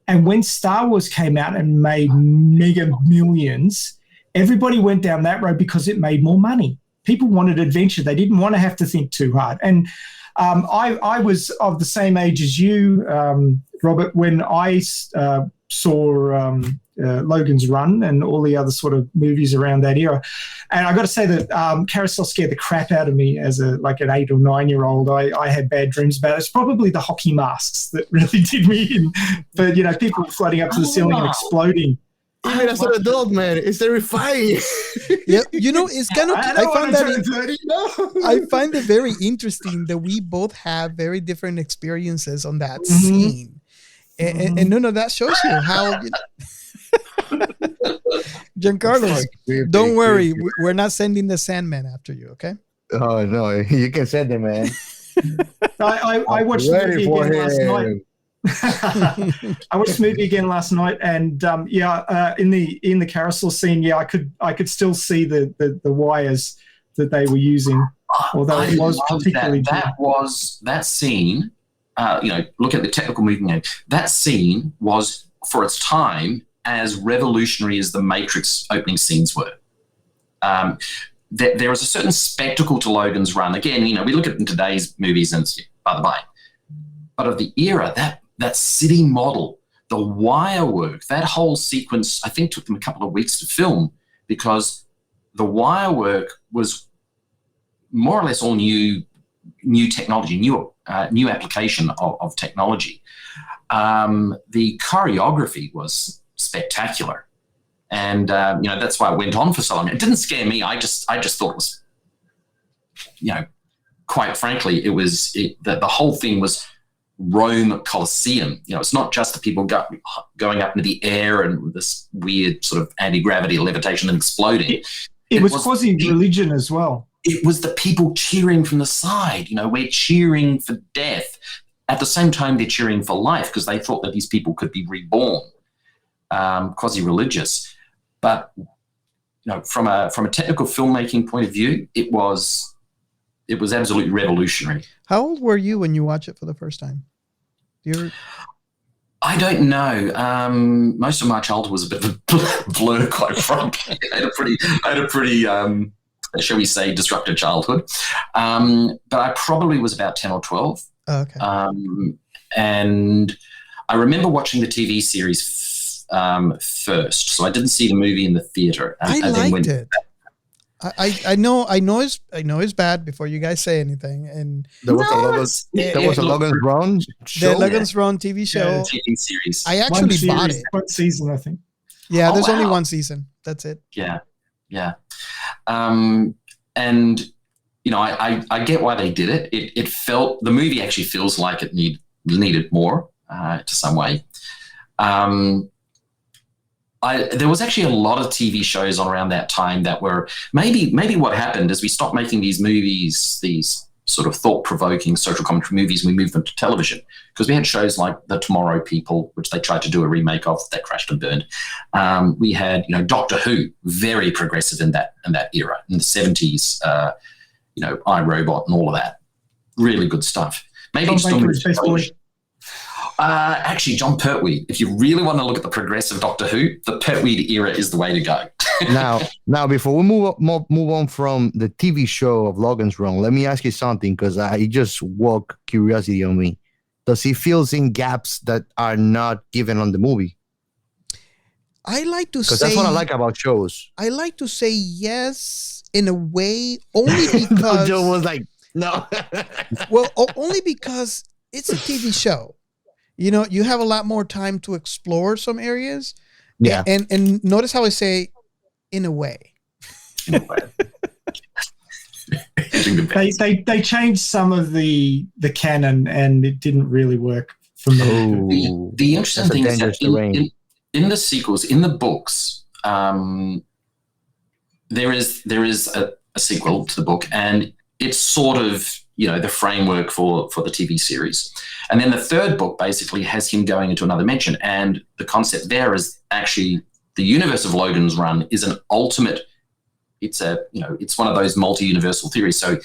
And when Star Wars came out and made mega millions, everybody went down that road because it made more money. People wanted adventure. They didn't want to have to think too hard. And I was of the same age as you, Robert, when I saw Logan's Run and all the other sort of movies around that era. And I got to say that Carousel scared the crap out of me as an 8 or 9 year old. I had bad dreams about it. It's probably the hockey masks that really did me in. But, people floating up to the ceiling and exploding. Even as an adult, man, it's terrifying. Yeah, it's kind of. I find it very interesting that we both have very different experiences on that scene, and no, that shows you how. Giancarlo, don't worry, we're not sending the Sandman after you. Okay? Oh no, you can send him, man. I watched the movie again last night. I watched the movie again last night, and in the carousel scene, I could still see the wires that they were using, although it was particularly that scene. Look at the technical movie name. That scene was, for its time, as revolutionary as the Matrix opening scenes were. There is a certain spectacle to Logan's Run. Again, we look at today's movies and it's by the by, but of the era, that city model, the wire work, that whole sequence, I think took them a couple of weeks to film because the wire work was more or less all new technology, new application of technology. The choreography was spectacular, and that's why it went on for so long. It didn't scare me. I just thought it was, quite frankly, the whole thing was Rome Colosseum. It's not just the people going up into the air and this weird sort of anti-gravity levitation and exploding. It was quasi-religion as well. It was the people cheering from the side. We're cheering for death. At the same time, they're cheering for life because they thought that these people could be reborn, quasi-religious. But from a technical filmmaking point of view, it was absolutely revolutionary. How old were you when you watched it for the first time? I don't know. Most of my childhood was a bit of a blur, quite frankly. I had a pretty, shall we say, disruptive childhood. But I probably was about 10 or 12. Oh, okay. And I remember watching the TV series first. So I didn't see the movie in the theater. I liked it. I know it's bad before you guys say anything. And there was a Logan's Run show. The Logan's Run TV show. Yeah, TV series. I actually bought it. One season, I think. Yeah, there's only one season. That's it. Yeah. And I get why they did it. It felt, the movie actually feels like it needed more to some way. There was actually a lot of TV shows on around that time that were maybe what happened is we stopped making these movies, these sort of thought-provoking social commentary movies, and we moved them to television because we had shows like The Tomorrow People, which they tried to do a remake of that crashed and burned. We had, Doctor Who, very progressive in that era in the 70s. iRobot and all of that, really good stuff. Maybe it's still actually, John Pertwee. If you really want to look at the progressive Doctor Who, the Pertwee era is the way to go. now, before we move on from the TV show of Logan's Run, let me ask you something because I just woke curiosity on me. Does he fill in gaps that are not given on the movie? I like to say, because that's what I like about shows. I like to say yes in a way, only because Joe was like, no. Well, only because it's a TV show. You have a lot more time to explore some areas. Yeah. And notice how I say in a way. They changed some of the canon and it didn't really work for me. The interesting thing is that in the sequels, in the books, there is a sequel to the book, and it's sort of the framework for the TV series. And then the third book basically has him going into another dimension, and the concept there is actually the universe of Logan's Run is an ultimate. It's one of those multi-universal theories. So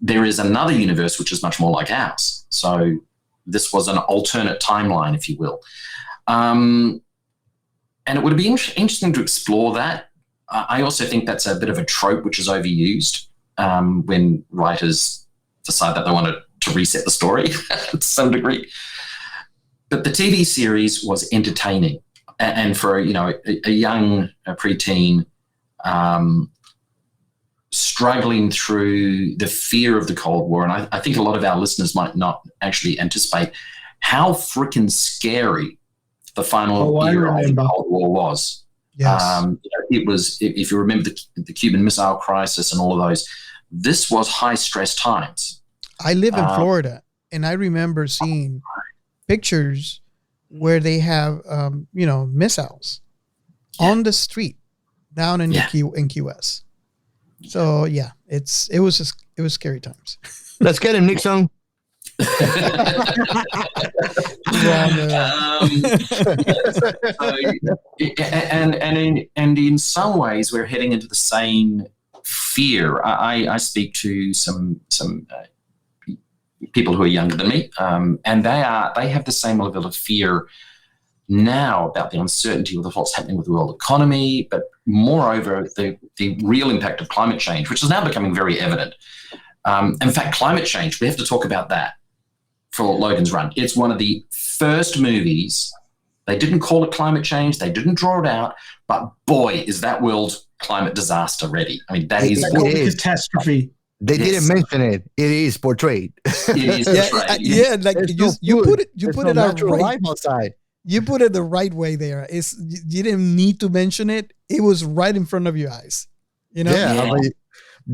there is another universe which is much more like ours. So this was an alternate timeline, if you will. And it would be interesting to explore that. I also think that's a bit of a trope which is overused when writers decide that they want to reset the story to some degree. But the TV series was entertaining. And for, a young preteen struggling through the fear of the Cold War, and I think a lot of our listeners might not actually anticipate how freaking scary the final year of the Cold War was. Yes. It was, if you remember the Cuban Missile Crisis and all of those, this was high-stress times. I live in Florida, and I remember seeing pictures where they have, missiles on the street down in Key West. So yeah, it was scary times. Let's get him, Nixon. And in some ways, we're heading into the same fear. I speak to some people who are younger than me, and they have the same level of fear now about the uncertainty of what's happening with the world economy, but moreover, the real impact of climate change, which is now becoming very evident. In fact, climate change, we have to talk about that for Logan's Run. It's one of the first movies. They didn't call it climate change. They didn't draw it out, but boy, is that world climate disaster ready. I mean, that is catastrophe. They didn't mention it. It is portrayed. It is portrayed. Like you put it out natural right. life outside. You put it the right way there. You didn't need to mention it. It was right in front of your eyes. You know? Yeah.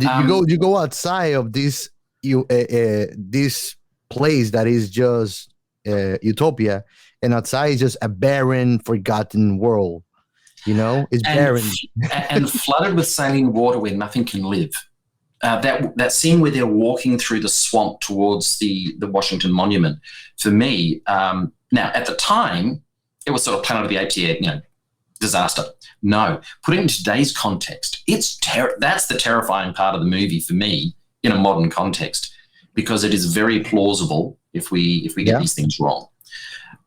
I mean, you go outside of this this place that is just utopia, and outside is just a barren, forgotten world. You know, it's barren and flooded with saline water where nothing can live. That scene where they're walking through the swamp towards the Washington Monument, for me, now at the time, it was sort of Planet of the Apes, disaster. No, put it in today's context, that's the terrifying part of the movie for me in a modern context, because it is very plausible if we get these things wrong.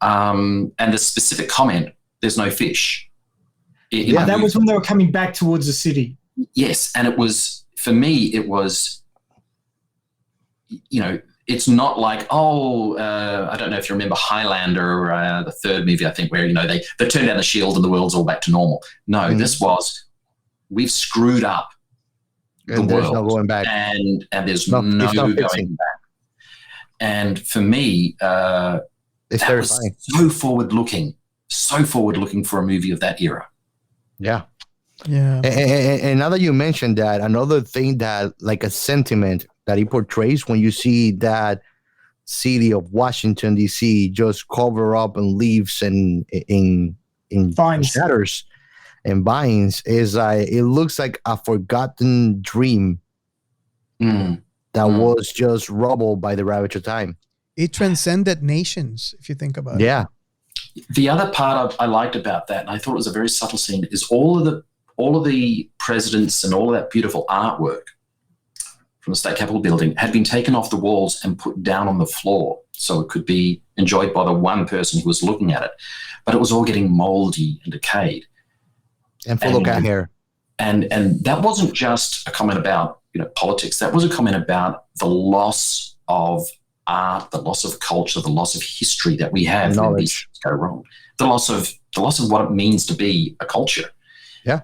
And the specific comment, there's no fish. That was when they were coming back towards the city. Yes, and it was, for me, it was, it's not like, I don't know if you remember Highlander, the third movie, I think, where, they turn down the shield and the world's all back to normal. No, this was, we've screwed up and there's no going back. And there's no going back. And for me, it's that terrifying. Was so forward-looking for a movie of that era. Yeah. Yeah. And now that you mentioned that, another thing that, like a sentiment that he portrays when you see that city of Washington, D.C. just cover up in leaves and in vines. shatters and vines, is it looks like a forgotten dream that was just rubble by the ravage of time. It transcended nations, if you think about it. Yeah. The other part I liked about that, and I thought it was a very subtle scene, is all of the presidents and all of that beautiful artwork from the State Capitol building had been taken off the walls and put down on the floor so it could be enjoyed by the one person who was looking at it. But it was all getting moldy and decayed. And full of cat hair. And that wasn't just a comment about politics. That was a comment about the loss of art, the loss of culture, the loss of history that we have when these things go wrong. The loss of what it means to be a culture. Yeah.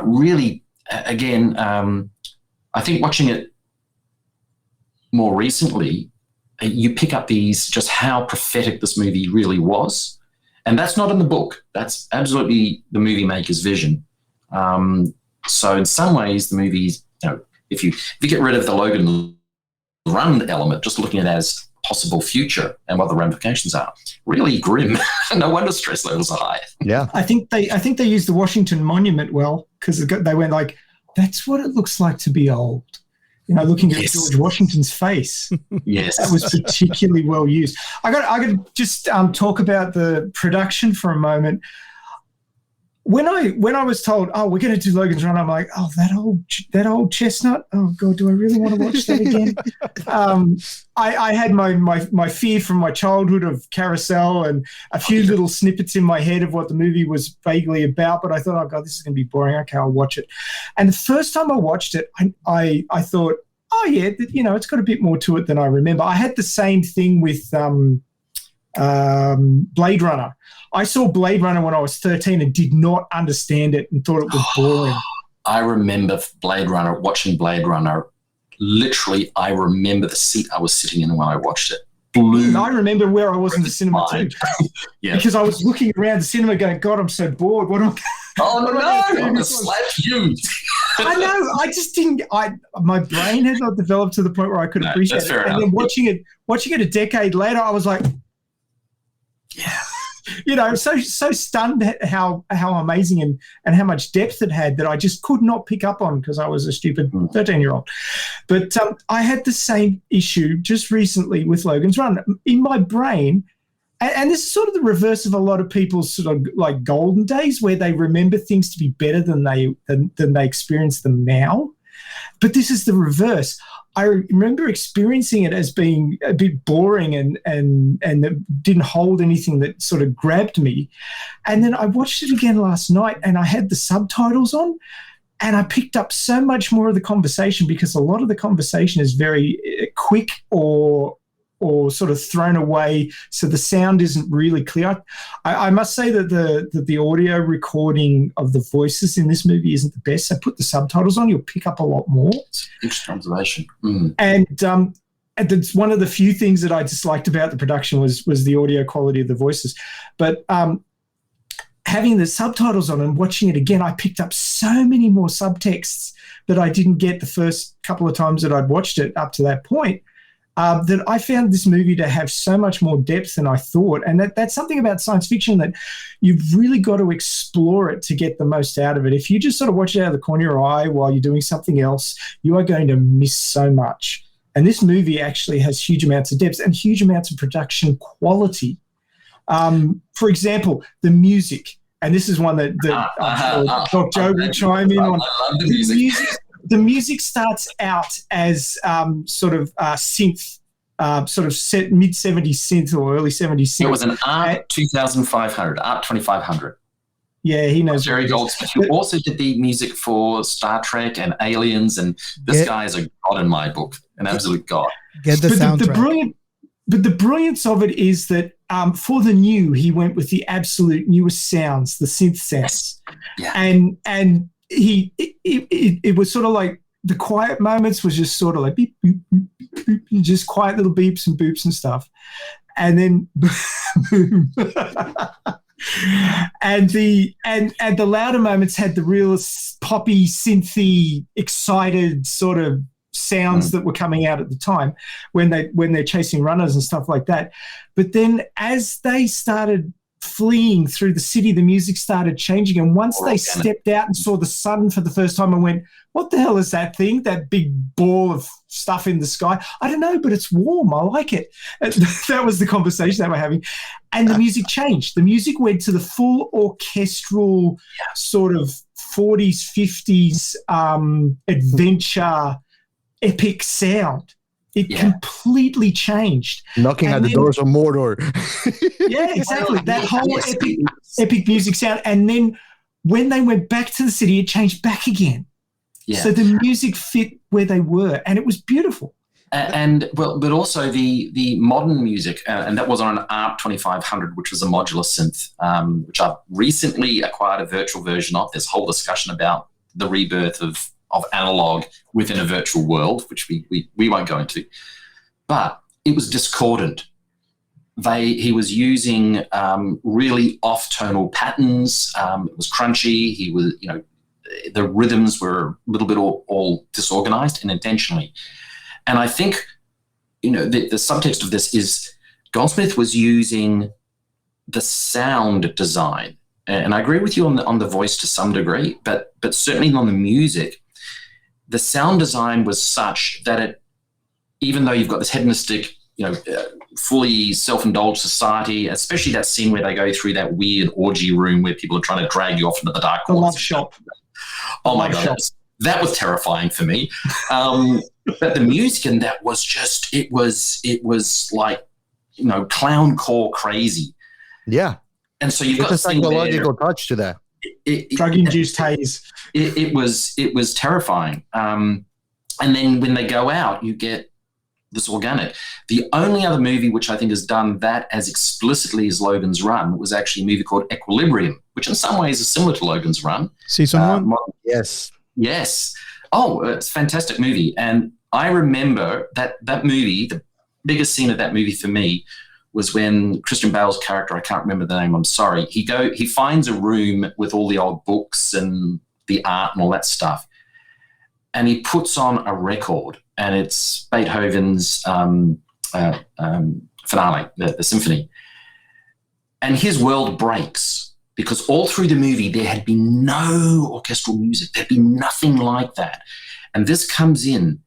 Really, again, I think watching it more recently, you pick up just how prophetic this movie really was. And that's not in the book. That's absolutely the movie maker's vision. So in some ways, the movie's, if you get rid of the Logan run element, just looking at it as possible future and what the ramifications are, really grim. No wonder stress levels are high. Yeah. I think they used the Washington Monument well, because they went like, that's what it looks like to be old. Looking at George Washington's face. Yes. That was particularly well used. I got to just talk about the production for a moment. When I was told, we're going to do Logan's Run, I'm like, that old chestnut. Oh God, do I really want to watch that again? I had my fear from my childhood of Carousel and a few little snippets in my head of what the movie was vaguely about, but I thought, oh God, this is going to be boring. Okay, I'll watch it. And the first time I watched it, I thought, oh yeah, it's got a bit more to it than I remember. I had the same thing with Blade Runner. I saw Blade Runner when I was 13 and did not understand it and thought it was boring. I remember watching Blade Runner. Literally, I remember the seat I was sitting in when I watched it. I remember where I was in the cinema too. Yeah. Because I was looking around the cinema going, God, I'm so bored. What am I? Oh no, I'm going to slap you. I know. I just didn't. My brain had not developed to the point where I could appreciate it. And then watching it a decade later, I was like, yeah, so stunned at how amazing and how much depth it had that I just could not pick up on because I was a stupid 13-year-old. But I had the same issue just recently with Logan's Run. In my brain, and this is sort of the reverse of a lot of people's sort of like golden days where they remember things to be better than they experience them now. But this is the reverse. I remember experiencing it as being a bit boring and it didn't hold anything that sort of grabbed me. And then I watched it again last night and I had the subtitles on and I picked up so much more of the conversation because a lot of the conversation is very quick or or sort of thrown away, so the sound isn't really clear. I must say that the audio recording of the voices in this movie isn't the best. So put the subtitles on, you'll pick up a lot more. Interesting observation. And it's one of the few things that I disliked about the production was the audio quality of the voices. But having the subtitles on and watching it again, I picked up so many more subtexts that I didn't get the first couple of times that I'd watched it up to that point. That I found this movie to have so much more depth than I thought. And that's something about science fiction that you've really got to explore it to get the most out of it. If you just sort of watch it out of the corner of your eye while you're doing something else, you are going to miss so much. And this movie actually has huge amounts of depth and huge amounts of production quality. For example, the music. And this is one that I'm sure Doc Joe will chime in on. I love the music. The music starts out as sort of synth, sort of set mid-70s synth or early 70s synth. It was an ARP 2500, ARP 2500. Yeah, he knows. Jerry Goldsmith, who also did the music for Star Trek and Aliens, and this guy is a god in my book, an absolute god. Get the soundtrack. The brilliance of it is that for the new, he went with the absolute newest sounds, the synth sounds. Yeah. And it was sort of like the quiet moments was just sort of like beep, beep, beep, beep, beep, just quiet little beeps and boops and stuff. And then boom. and the louder moments had the real poppy, synthy, excited sort of sounds that were coming out at the time when they're chasing runners and stuff like that. But then as they started fleeing through the city, the music started changing, and once they stepped out and saw the sun for the first time and went, what the hell is that thing, that big ball of stuff in the sky? I don't know, but it's warm, I like it. And that was the conversation they were having. And the music changed. The music went to the full orchestral sort of 40s 50s adventure epic sound. It completely changed. Knocking at the doors of Mordor. Yeah, exactly. That whole epic music sound. And then when they went back to the city, it changed back again. Yeah. So the music fit where they were, and it was beautiful. But also the modern music, and that was on an ARP 2500, which was a modular synth, which I've recently acquired a virtual version of. There's a whole discussion about the rebirth of analog within a virtual world, which we won't go into. But it was discordant. He was using really off-tonal patterns. It was crunchy. He was, the rhythms were a little bit all disorganized and intentionally. And I think, the subtext of this is Goldsmith was using the sound design. And I agree with you on the voice to some degree, but certainly on the music, the sound design was such that it, even though you've got this hedonistic, fully self-indulged society, especially that scene where they go through that weird orgy room where people are trying to drag you off into the dark corners. The love shop. Oh my God, that was terrifying for me. But the music in that was just, it was like, clown core crazy. Yeah. And so you've got a psychological touch to that. Drug-induced haze. It was terrifying. And then when they go out, you get this organic. The only other movie which I think has done that as explicitly as Logan's Run was actually a movie called Equilibrium, which in some ways is similar to Logan's Run. Season 1? Yes. Oh, it's a fantastic movie. And I remember that movie, the biggest scene of that movie for me was when Christian Bale's character, I can't remember the name, I'm sorry, he finds a room with all the old books and the art and all that stuff, and he puts on a record, and it's Beethoven's finale, the symphony. And his world breaks because all through the movie there had been no orchestral music. There'd been nothing like that. And this comes in,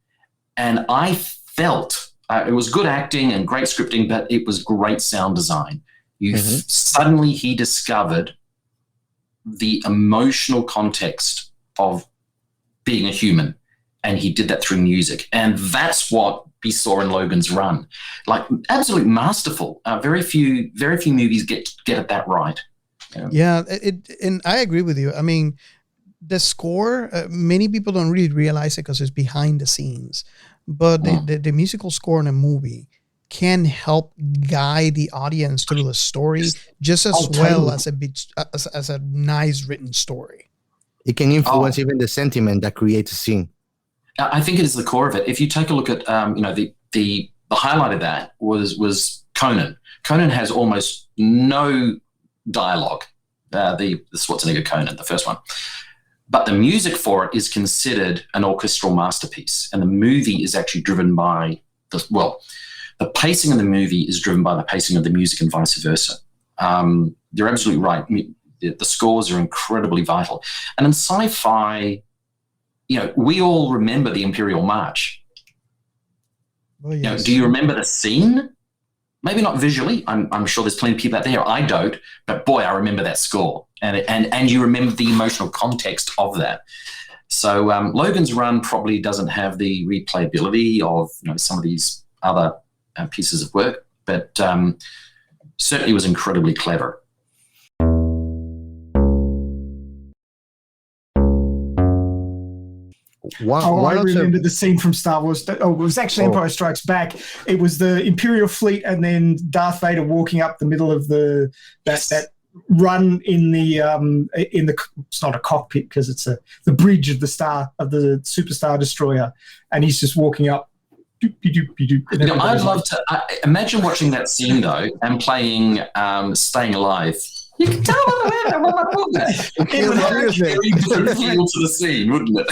and I felt it was good acting and great scripting, but it was great sound design. Suddenly he discovered the emotional context of being a human, and he did that through music. And that's what we saw in Logan's Run. Like, absolute masterful. Very few movies get it that right. Yeah, and I agree with you. I mean, the score, many people don't really realize it because it's behind the scenes. But the musical score in a movie can help guide the audience through the story just as well as as a nice written story. It can influence even the sentiment that creates a scene. I think it is the core of it. If you take a look at, the highlight of that was Conan. Conan has almost no dialogue. The Schwarzenegger Conan, the first one. But the music for it is considered an orchestral masterpiece. And the movie is actually driven by the pacing of the movie is driven by the pacing of the music and vice versa. You're absolutely right. The scores are incredibly vital. And in sci-fi, we all remember the Imperial March. Oh, yes. Do you remember the scene? Maybe not visually. I'm sure there's plenty of people out there. I don't, but boy, I remember that score, and you remember the emotional context of that. So Logan's Run probably doesn't have the replayability of some of these other pieces of work, but certainly was incredibly clever. I remember the scene from Star Wars. It was actually Empire Strikes Back. It was the Imperial fleet and then Darth Vader walking up the middle of that run in the it's not a cockpit because it's the bridge of the Super Star Destroyer, and he's just walking up. I'd love to imagine watching that scene though and playing Staying Alive. You can tell it would have a very different feel to the scene, wouldn't it?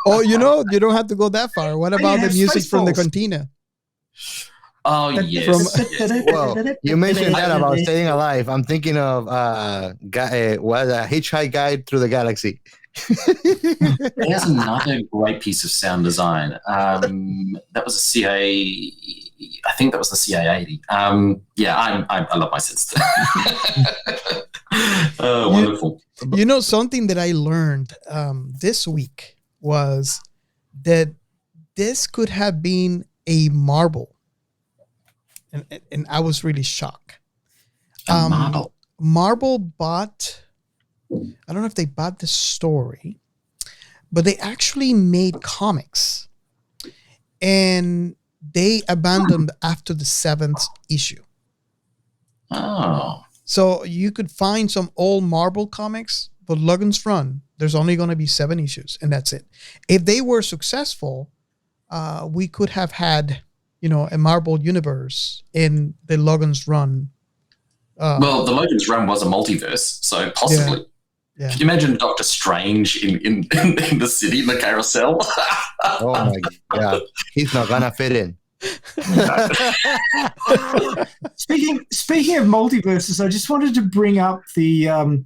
Oh, you don't have to go that far. What about the music from the cantina? Oh, yes. Well, you mentioned that about Staying Alive. I'm thinking of a Hitchhike Guide Through the Galaxy. There's another great piece of sound design. That was a CA. I think that was the CA-80. I love my synths. Wonderful. Something that I learned this week was that this could have been a marble. And I was really shocked. Marvel bought, I don't know if they bought the story, but they actually made comics. And they abandoned after the 7th issue. Oh. So you could find some old Marvel comics, but Logan's Run, there's only going to be 7 issues, and that's it. If they were successful, we could have had, a Marvel universe in the Logan's Run. Well, the Logan's Run was a multiverse, so possibly. Yeah. Can you imagine Doctor Strange in the city, in the carousel? Oh my God. He's not going to fit in. Speaking of multiverses, I just wanted to bring up the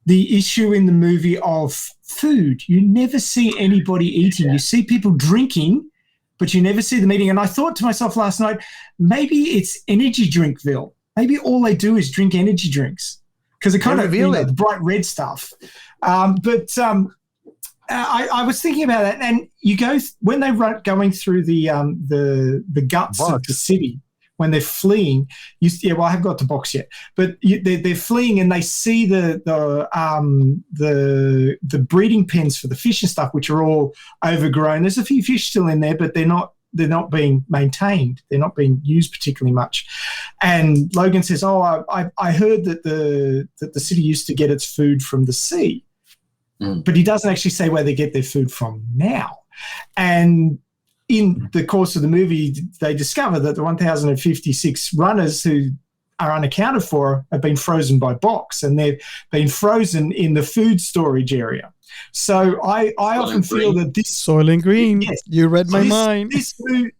issue in the movie of food. You never see anybody eating. You see people drinking, but you never see them eating. And I thought to myself last night, maybe it's energy drinkville. Maybe all they do is drink energy drinks because it kind of the bright red stuff. But I was thinking about that, and you go when they're going through the guts of the city when they're fleeing. I haven't got the box yet, but they're fleeing and they see the breeding pens for the fish and stuff, which are all overgrown. There's a few fish still in there, but they're not being maintained. They're not being used particularly much. And Logan says, "Oh, I heard that the city used to get its food from the sea." But he doesn't actually say where they get their food from now. And in the course of the movie, they discover that the 1,056 runners who are unaccounted for have been frozen by box, and they've been frozen in the food storage area. So I often feel that this Soylent Green. Yes, you read my mind.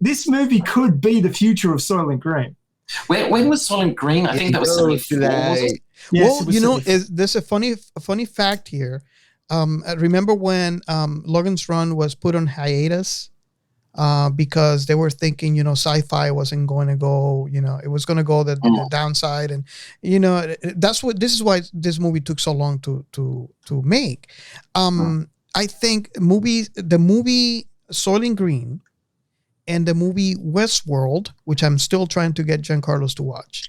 This movie could be the future of Soylent Green. When was Soylent Green? I think that was 74. Yes, well, there's a funny fact here. I remember when Logan's Run was put on hiatus because they were thinking, sci-fi wasn't going to go, it was going to go the downside, and this is why this movie took so long to make. I think the movie Soylent Green and the movie Westworld, which I'm still trying to get Giancarlo's to watch.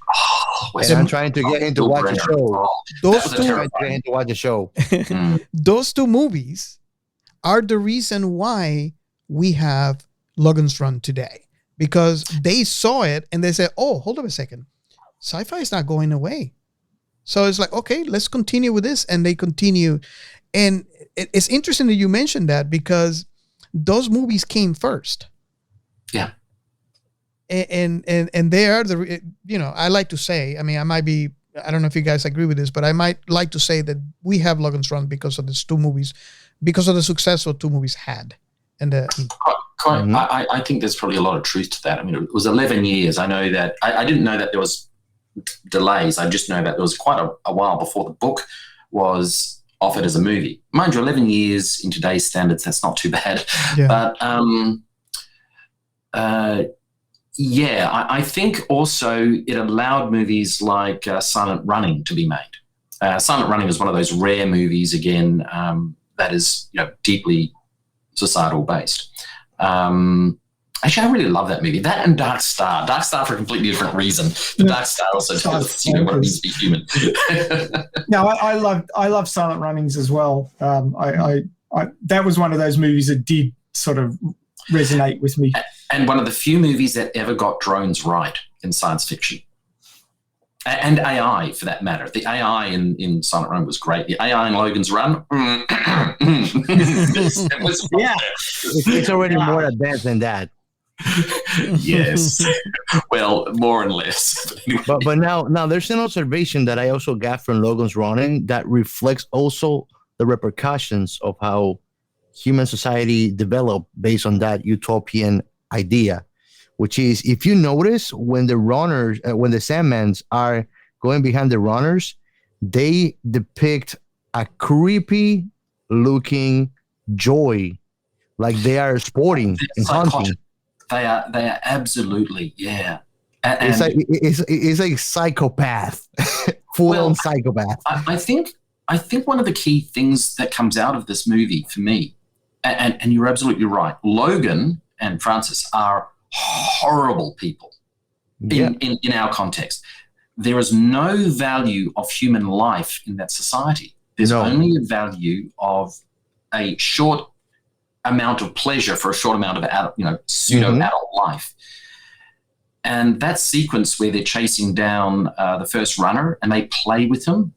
I'm trying to get him to watch the show. Those two movies are the reason why we have Logan's Run today. because they saw it and they said, oh, hold on a second. Sci-fi is not going away. So it's like, okay, let's continue with this. And they continue. And it's interesting that you mentioned that because those movies came first. Yeah. And they are the, I like to say, I mean, I don't know if you guys agree with this, but I might like to say that we have Logan's Run because of these two movies, because of the success of two movies had. And I think there's probably a lot of truth to that. I mean, it was 11 years. I know that I didn't know that there was delays. I just know that there was quite a while before the book was offered as a movie. Mind you, 11 years in today's standards, that's not too bad. Yeah. But I think also it allowed movies like Silent Running to be made. Silent Running is one of those rare movies, again, that is deeply societal based. Actually, I really love that movie. That and Dark Star. Dark Star for a completely different reason. But Dark Star also tells us what it means to be human. No, I love Silent Runnings as well. That was one of those movies that did sort of resonate with me. And one of the few movies that ever got drones right in science fiction. And AI, for that matter. The AI in Silent Run was great. The AI in Logan's Run, it's already more advanced than that. Yes. Well, more and less. But now there's an observation that I also got from Logan's Running that reflects also the repercussions of how human society developed based on that utopian idea, which is, if you notice, when the runners, when the Sandmans are going behind the runners, they depict a creepy looking joy, like they are sporting and hunting. They are absolutely, yeah. It's like psychopath, full-on psychopath. I think one of the key things that comes out of this movie for me, and you're absolutely right, Logan and Francis are horrible people in our context. There is no value of human life in that society. There's only a value of a short amount of pleasure for a short amount of pseudo-adult life. And that sequence where they're chasing down the first runner and they play with him,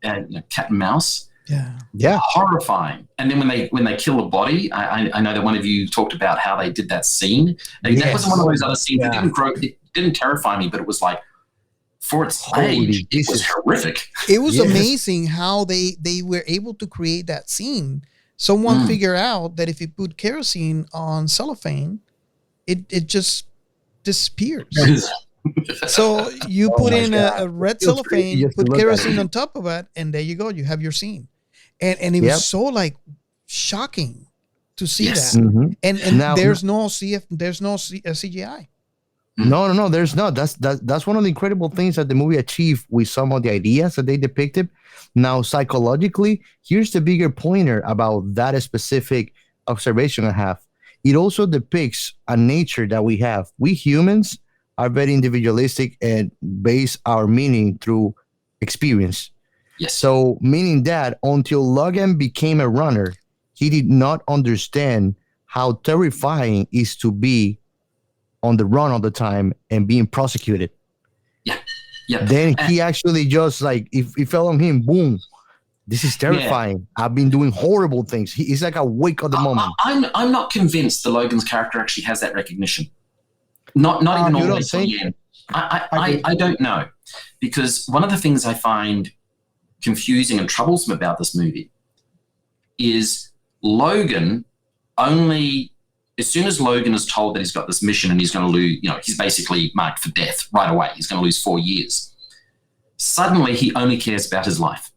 cat and mouse, horrifying. And then when they kill the body, I know that one of you talked about how they did that scene. That wasn't one of those other scenes that it didn't terrify me, but it was like, for its age, it was horrific. It was amazing how they were able to create that scene. Someone figured out that if you put kerosene on cellophane, it just disappears. So you put in a red cellophane, put kerosene on top of it, and there you go. You have your scene. And it was so like shocking to see that. Mm-hmm. And now, there's no CGI. No, there's not. That's one of the incredible things that the movie achieved with some of the ideas that they depicted. Now, psychologically, here's the bigger pointer about that specific observation I have. It also depicts a nature that we have. We humans are very individualistic and base our meaning through experience. Yes. So, meaning that until Logan became a runner, he did not understand how terrifying it is to be on the run all the time and being prosecuted. Yeah. Then he actually just like, if it fell on him, boom, this is terrifying. Yeah. I've been doing horrible things. He's like awake at the moment. I'm not convinced the Logan's character actually has that recognition. Not even all the way to the end. I don't know, because one of the things I find confusing and troublesome about this movie is Logan only, as soon as Logan is told that he's got this mission and he's going to lose, he's basically marked for death right away. He's going to lose 4 years. Suddenly, he only cares about his life.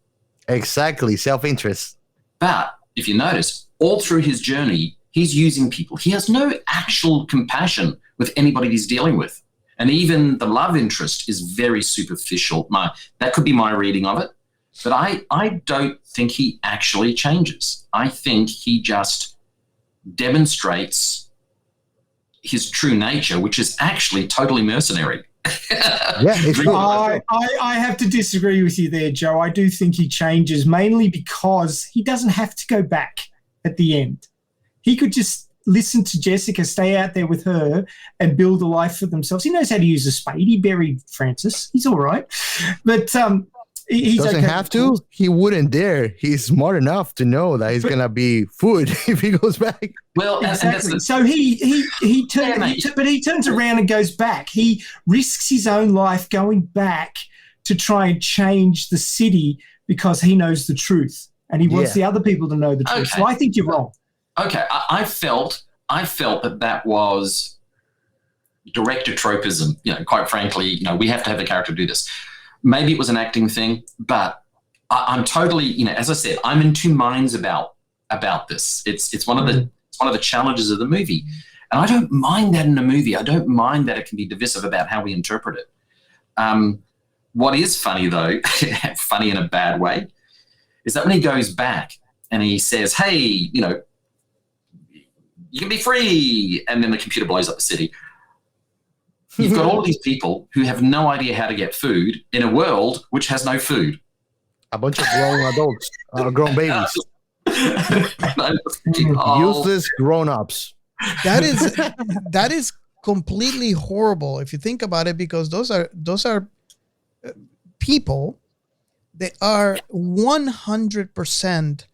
Exactly, self-interest. But if you notice, all through his journey, he's using people. He has no actual compassion with anybody he's dealing with. And even the love interest is very superficial. That could be my reading of it. But I don't think he actually changes. I think he just demonstrates his true nature, which is actually totally mercenary. I have to disagree with you there, Joe. I do think he changes, mainly because he doesn't have to go back at the end. He could just listen to Jessica, stay out there with her, and build a life for themselves. He knows how to use a spade. He buried Francis. He's all right. But he doesn't okay. have to. He wouldn't dare. He's smart enough to know that he's gonna be food if he goes back. Well, exactly. So he turns around and goes back. He risks his own life going back to try and change the city because he knows the truth and he wants the other people to know the truth. Okay. So I think you're wrong. Okay, I felt that was director tropism. Quite frankly, we have to have the character do this. Maybe it was an acting thing, but I'm totally, as I said, I'm in two minds about this. It's one of the challenges of the movie, and I don't mind that in a movie. I don't mind that it can be divisive about how we interpret it. What is funny though, funny in a bad way, is that when he goes back and he says, "Hey, you can be free," and then the computer blows up the city. You've got all of these people who have no idea how to get food in a world which has no food. A bunch of grown adults, grown babies. Useless grown-ups. That is completely horrible if you think about it, because those are people that are 100%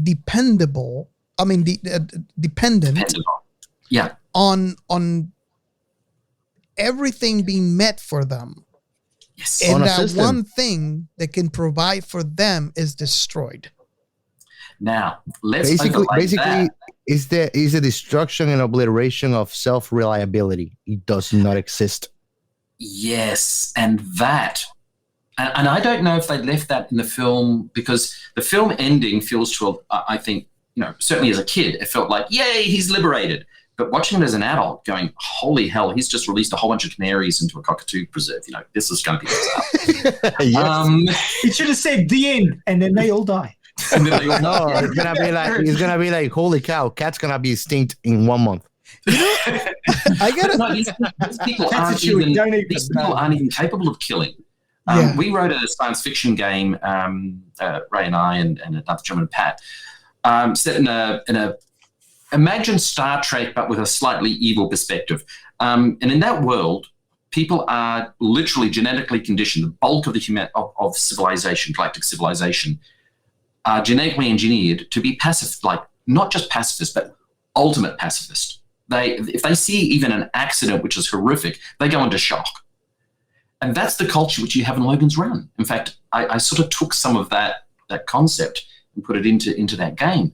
dependable. I mean, dependent. Yeah. On everything being met for them. Yes. And that one thing that can provide for them is destroyed. Now, let's basically that. is the destruction and obliteration of self-reliability. It does not exist. Yes, and I don't know if they left that in the film, because the film ending feels to, I think, certainly as a kid, it felt like, yay, he's liberated. But watching it as an adult, going, holy hell, he's just released a whole bunch of canaries into a cockatoo preserve. This is going to be bizarre. It should have said the end, and then they all die. And then they all No, it's gonna be like, holy cow, cat's gonna be extinct in 1 month. I gotta. No, these people aren't even capable of killing. We wrote a science fiction game, Ray and I, and another gentleman, Pat, set in a imagine Star Trek, but with a slightly evil perspective. And in that world, people are literally genetically conditioned. The bulk of of civilization, galactic civilization, are genetically engineered to be pacifist, like not just pacifist, but ultimate pacifist. If they see even an accident which is horrific, they go into shock. And that's the culture which you have in Logan's Run. In fact, I sort of took some of that concept and put it into that game.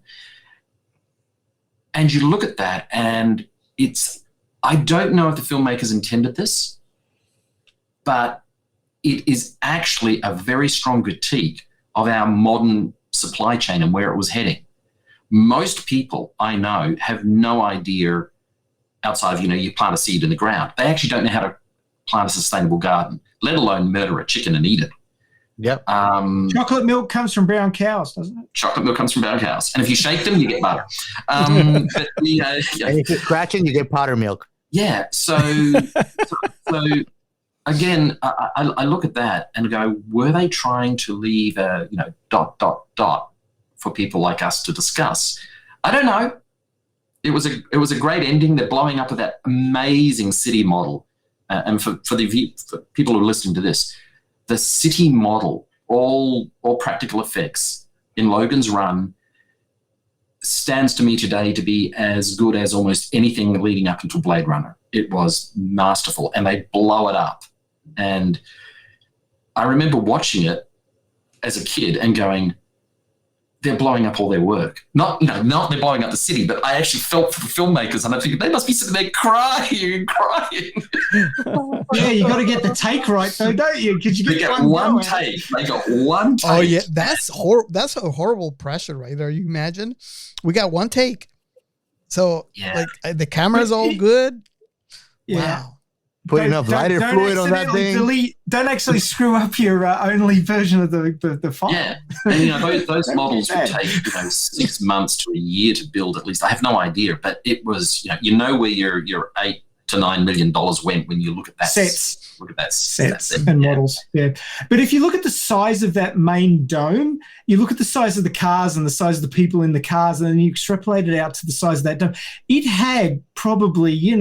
And you look at that, and I don't know if the filmmakers intended this, but it is actually a very strong critique of our modern supply chain and where it was heading. Most people I know have no idea, outside of, you plant a seed in the ground. They actually don't know how to plant a sustainable garden, let alone murder a chicken and eat it. Yep. Chocolate milk comes from brown cows, doesn't it? Chocolate milk comes from brown cows. And if you shake them, you get butter. And if you're scratching, you get powder milk. Yeah. So again, I look at that and go, were they trying to leave a, dot for people like us to discuss? I don't know. It was a great ending. They're blowing up with that amazing city model. And for people who are listening to this, the city model, all practical effects in Logan's Run, stands to me today to be as good as almost anything leading up until Blade Runner. It was masterful, and they blow it up. And I remember watching it as a kid and going, they're blowing up all their work. Not they're blowing up the city, but I actually felt for the filmmakers, and I think they must be sitting there crying. Yeah, you got to get the take right, though, don't you? Because you get one take. They got one take. Oh yeah, that's a horrible pressure right there. You imagine, we got one take, so the camera's all good. Yeah. Wow. Put enough lighter fluid on that thing. Don't actually screw up your only version of the file. Yeah, and those models would take 6 months to a year to build at least. I have no idea, but it was where your to $9 million went when you look at that. Sets. Look at that Sets set. and models. Yeah. But if you look at the size of that main dome, you look at the size of the cars and the size of the people in the cars, and then you extrapolate it out to the size of that dome. It had probably, you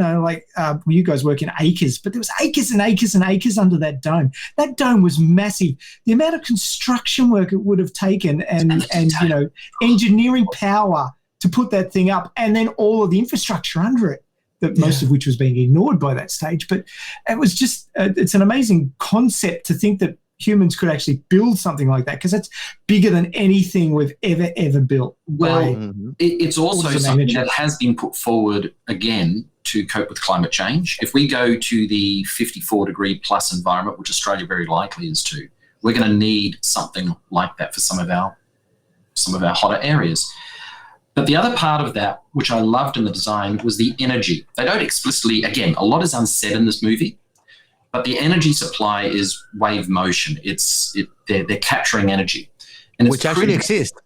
you guys work in acres, but there was acres and acres and acres under that dome. That dome was massive. The amount of construction work it would have taken and engineering power to put that thing up, and then all of the infrastructure under it, that most of which was being ignored by that stage. But it was just, it's an amazing concept to think that humans could actually build something like that, because that's bigger than anything we've ever built. Well, it's also something that has been put forward again to cope with climate change. If we go to the 54 degree plus environment, which Australia very likely is to, we're going to need something like that for some of our hotter areas. But the other part of that, which I loved in the design, was the energy. They don't explicitly, again, a lot is unsaid in this movie, but the energy supply is wave motion. They're capturing energy, and which actually exists.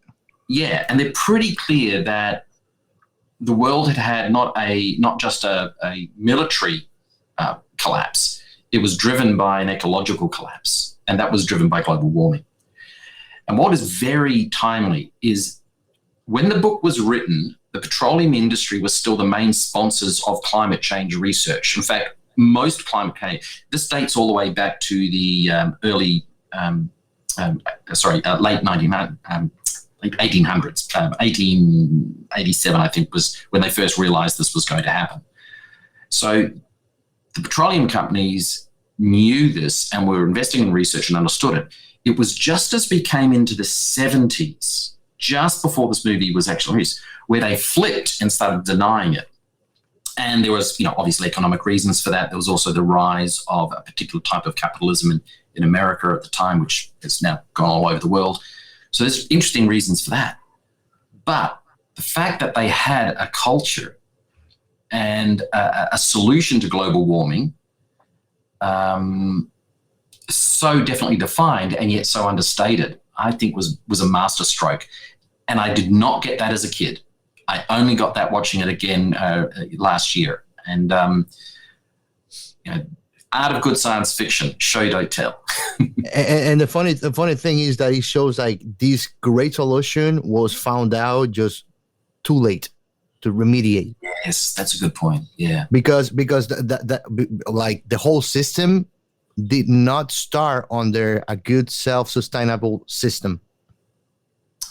Yeah, and they're pretty clear that the world had not just a military collapse. It was driven by an ecological collapse, and that was driven by global warming. And what is very timely is, when the book was written, the petroleum industry was still the main sponsors of climate change research. In fact, most climate change, this dates all the way back to the late 1800s. 1887, I think, was when they first realized this was going to happen. So the petroleum companies knew this and were investing in research and understood it. It was just as we came into the 70s, just before this movie was actually released, where they flipped and started denying it. And there was, obviously economic reasons for that. There was also the rise of a particular type of capitalism in America at the time, which has now gone all over the world. So there's interesting reasons for that. But the fact that they had a culture and a solution to global warming, so definitely defined and yet so understated, I think was a masterstroke. And I did not get that as a kid. I only got that watching it again last year. And art of good science fiction, show you don't tell. and the funny thing is that it shows like this great solution was found out just too late to remediate. Yes, that's a good point. Yeah, because like the whole system did not start under a good self-sustainable system.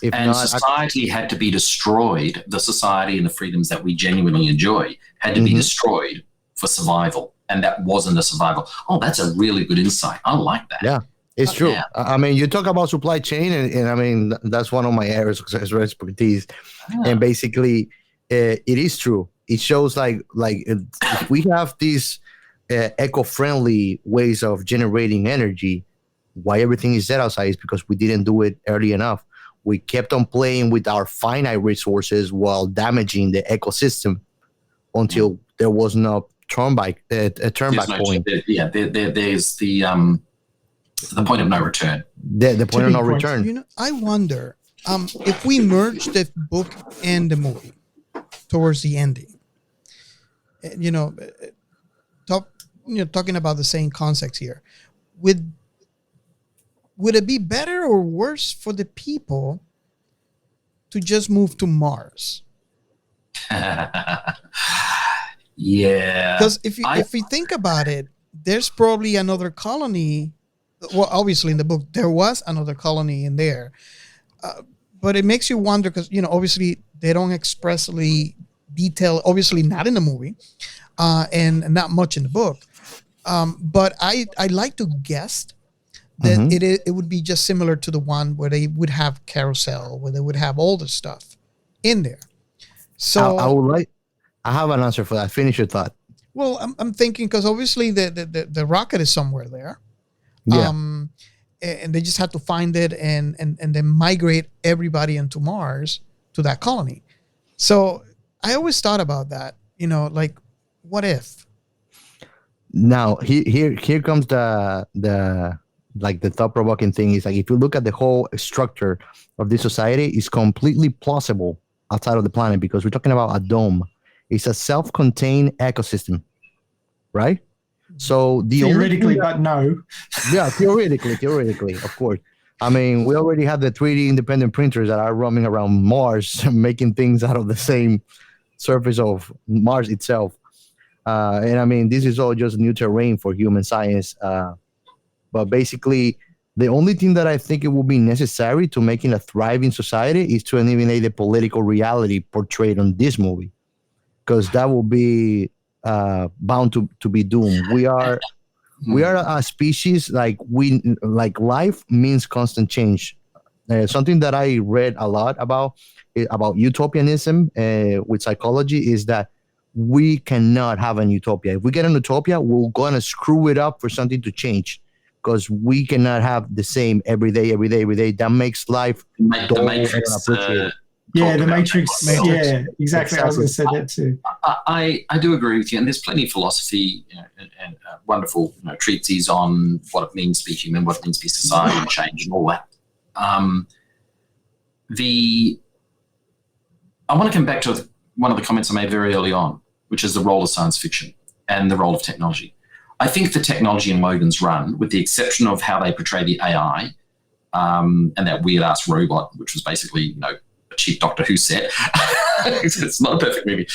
Society had to be destroyed. The society and the freedoms that we genuinely enjoy had to be destroyed for survival. And that wasn't a survival. Oh, that's a really good insight. I like that. Yeah, it's true. Yeah. I mean, you talk about supply chain, and I mean, that's one of my areas of expertise. Yeah. And basically, it is true. It shows like if we have these eco-friendly ways of generating energy, why everything is dead outside is because we didn't do it early enough. We kept on playing with our finite resources while damaging the ecosystem until there was no turnback point. There's the point of no return. The point of no return. I wonder if we merge the book and the movie towards the ending. Talking about the same concepts here. Would it be better or worse for the people to just move to Mars? Yeah. Because if we think about it, there's probably another colony. Well, obviously in the book, there was another colony in there. But it makes you wonder because, obviously they don't expressly detail, obviously not in the movie and not much in the book. But I like to guess that it would be just similar to the one where they would have carousel, where they would have all the stuff in there. So I have an answer for that. Finish your thought. Well, I'm thinking because obviously the rocket is somewhere there. Yeah. And they just have to find it and then migrate everybody into Mars to that colony. So I always thought about that, like what if? Now here comes the thought-provoking thing is like if you look at the whole structure of this society, it's completely plausible outside of the planet because we're talking about a dome. It's a self-contained ecosystem. right? So the Theoretically, only but no. yeah, theoretically, of course. I mean, we already have the 3D independent printers that are roaming around Mars, making things out of the same surface of Mars itself. And I mean, this is all just new terrain for human science. But basically, the only thing that I think it will be necessary to making a thriving society is to eliminate the political reality portrayed on this movie, because that will be bound to be doomed. We are a species like life means constant change. Something that I read a lot about utopianism with psychology is that we cannot have an utopia. If we get an utopia, we're gonna screw it up for something to change, because we cannot have the same every day. That makes life The Matrix. The Matrix. Yeah, exactly. I was going to say that too. I do agree with you, and there's plenty of philosophy and wonderful treatises on what it means to be human, what it means to be society, and change, and all that. I want to come back to one of the comments I made very early on, which is the role of science fiction and the role of technology. I think the technology in Logan's Run, with the exception of how they portray the AI and that weird-ass robot, which was basically, a cheap Doctor Who set. It's not a perfect movie.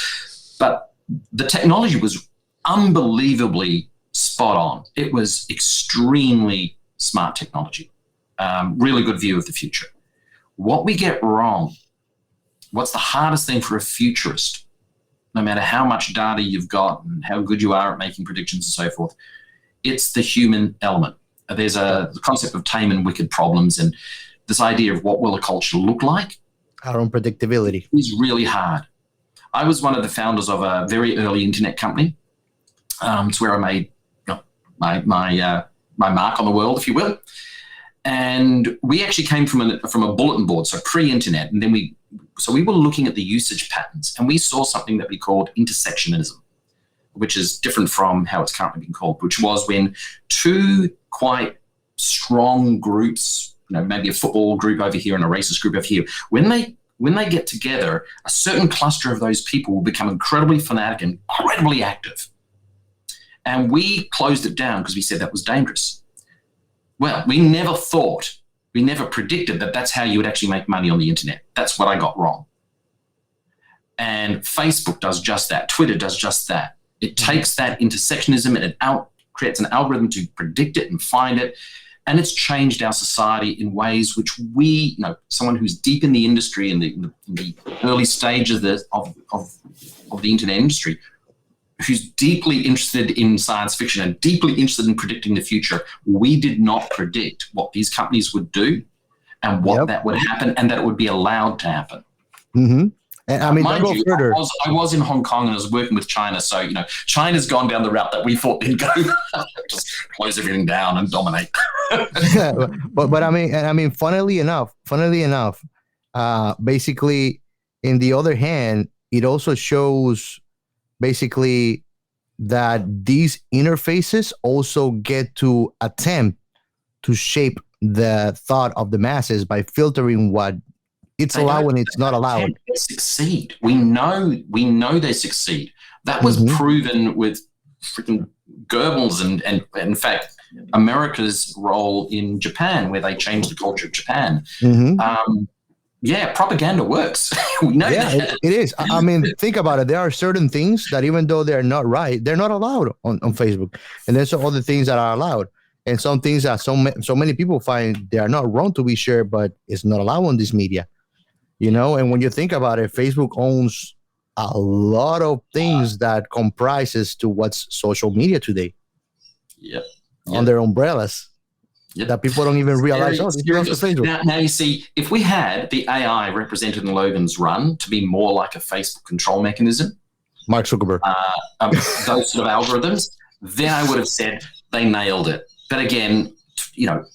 But the technology was unbelievably spot on. It was extremely smart technology. Really good view of the future. What we get wrong, what's the hardest thing for a futurist, no matter how much data you've got and how good you are at making predictions and so forth, it's the human element. There's the concept of tame and wicked problems, and this idea of what will a culture look like. Our unpredictability is really hard. I was one of the founders of a very early internet company. It's where I made my mark on the world, if you will. And we actually came from a bulletin board, so pre-internet, and then we were looking at the usage patterns, and we saw something that we called intersectionism, which is different from how it's currently being called, which was when two quite strong groups, maybe a football group over here and a racist group over here, when they get together, a certain cluster of those people will become incredibly fanatic and incredibly active. And we closed it down because we said that was dangerous. Well, we never predicted that that's how you would actually make money on the internet. That's what I got wrong. And Facebook does just that. Twitter does just that. It takes that intersectionism and it creates an algorithm to predict it and find it. And it's changed our society in ways which we, someone who's deep in the industry, in the early stages of the internet industry, who's deeply interested in science fiction and deeply interested in predicting the future, we did not predict what these companies would do and what that would happen and that it would be allowed to happen. Mm-hmm. And I mean, mind you, further. I was in Hong Kong and I was working with China, so China's gone down the route that we thought they'd go, just close everything down and dominate. but I mean, funnily enough, basically, in the other hand, it also shows basically that these interfaces also get to attempt to shape the thought of the masses by filtering what it's allowed and it's not allowed. They succeed. We know they succeed. That was proven with freaking Goebbels and in fact America's role in Japan, where they changed the culture of Japan. Propaganda works. We know that. It is. I mean, think about it. There are certain things that even though they're not right, they're not allowed on Facebook, and there's some other things that are allowed. And some things that so many people find they are not wrong to be shared, but it's not allowed on this media. And when you think about it, Facebook owns a lot of things that comprises to what's social media today. Yep. On their umbrellas. Yep. That people don't even realize. This belongs to Facebook. Now, you see, if we had the AI represented in Logan's Run to be more like a Facebook control mechanism, Mark Zuckerberg, those sort of algorithms, then I would have said they nailed it. But again,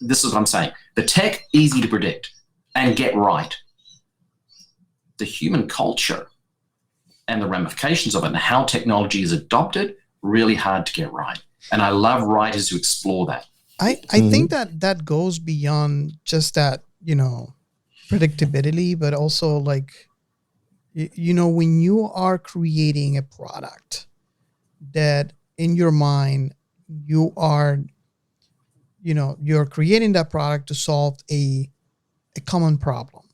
this is what I'm saying. The tech, easy to predict and get right. The human culture and the ramifications of it and how technology is adopted, really hard to get right. And I love writers who explore that. I think that goes beyond just that, predictability, but also like, when you are creating a product that in your mind, you're creating that product to solve a common problem.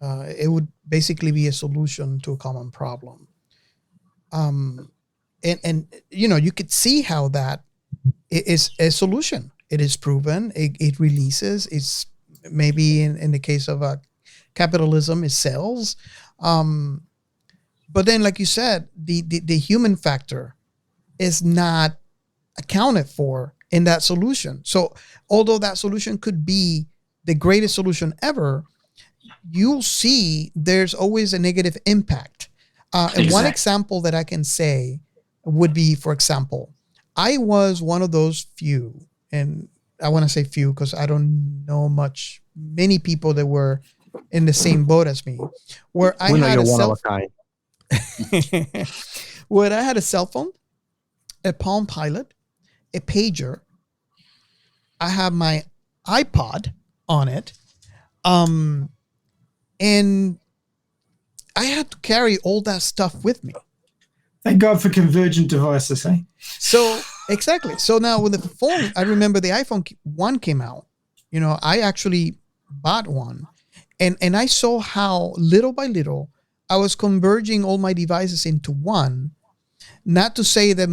It would basically be a solution to a common problem. And you could see how that is a solution. It is proven. It releases. It's maybe in the case of capitalism, it sells. But then, like you said, the human factor is not accounted for in that solution. So although that solution could be the greatest solution ever, you'll see there's always a negative impact. And one example that I can say would be, for example, I was one of those few, and I want to say few because I don't know many people that were in the same boat as me, where I had a cell phone. Where I had a cell phone, a Palm Pilot, a pager. I have my iPod on it, and I had to carry all that stuff with me. Thank God for convergent devices, eh? So exactly. So now with the phone, I remember the iPhone 1 came out. I actually bought one, and I saw how little by little I was converging all my devices into one. Not to say that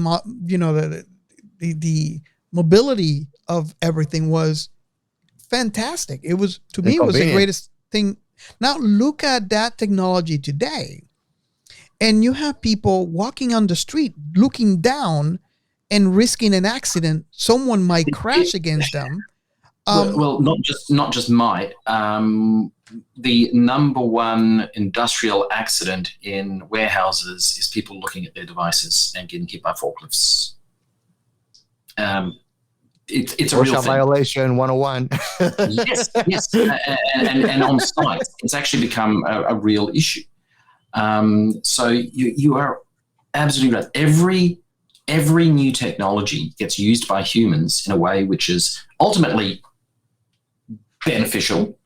the mobility of everything was fantastic. It was, to me, it was the greatest thing. Now look at that technology today. And you have people walking on the street, looking down and risking an accident. Someone might crash against them. Well, not just might. The number one industrial accident in warehouses is people looking at their devices and getting hit by forklifts. It's a real thing. Violation 101. Yes, and on site, it's actually become a real issue. So you are absolutely right. Every new technology gets used by humans in a way which is ultimately beneficial,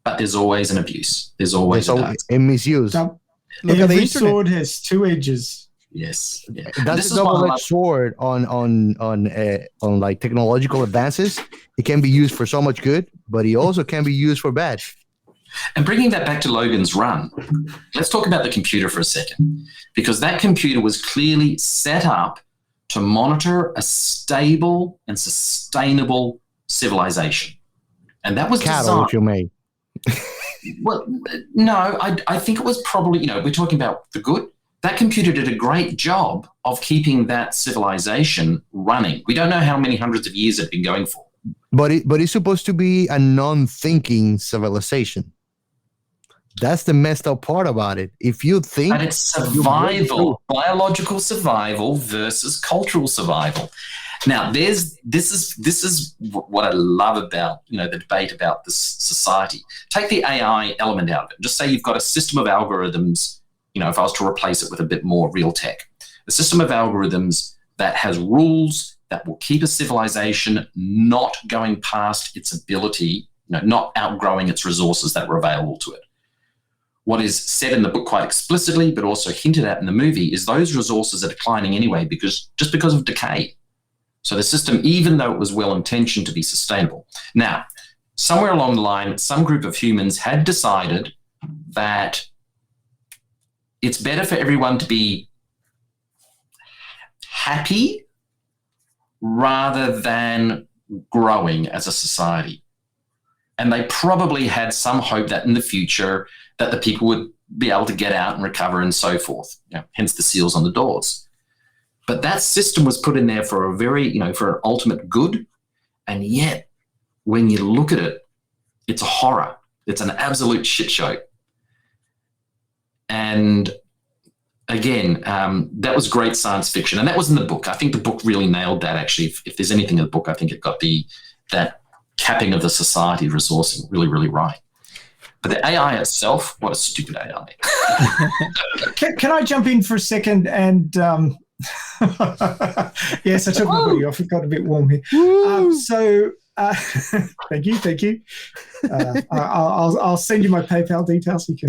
but there's always an abuse. There's always a misuse. Look, every sword has two edges. Yes, yeah. That's a double-edged sword on like technological advances. It can be used for so much good, but it also can be used for bad. And bringing that back to Logan's run, let's talk about the computer for a second, because that computer was clearly set up to monitor a stable and sustainable civilization. And that was cattle, if you may. Well, no, I think it was probably, we're talking about the good. That computer did a great job of keeping that civilization running. We don't know how many hundreds of years it's been going for. But it's supposed to be a non-thinking civilization. That's the messed up part about it. If you think, but it's survival, biological survival versus cultural survival. Now, this is what I love about the debate about this society. Take the AI element out of it. Just say you've got a system of algorithms. If I was to replace it with a bit more real tech, a system of algorithms that has rules that will keep a civilization not going past its ability, not outgrowing its resources that were available to it. What is said in the book quite explicitly, but also hinted at in the movie, is those resources are declining anyway because of decay. So the system, even though it was well-intentioned to be sustainable. Now, somewhere along the line, some group of humans had decided that it's better for everyone to be happy rather than growing as a society. And they probably had some hope that in the future that the people would be able to get out and recover and so forth, hence the seals on the doors. But that system was put in there for a very, for an ultimate good. And yet, when you look at it, it's a horror. It's an absolute shit show. And again, that was great science fiction. And that was in the book. I think the book really nailed that, actually. If there's anything in the book, I think it got that capping of the society resourcing really, really right. But the AI itself, what a stupid AI. Can I jump in for a second? And yes, I took my hoodie off. It got a bit warm here. So Thank you. I'll send you my PayPal details. You can.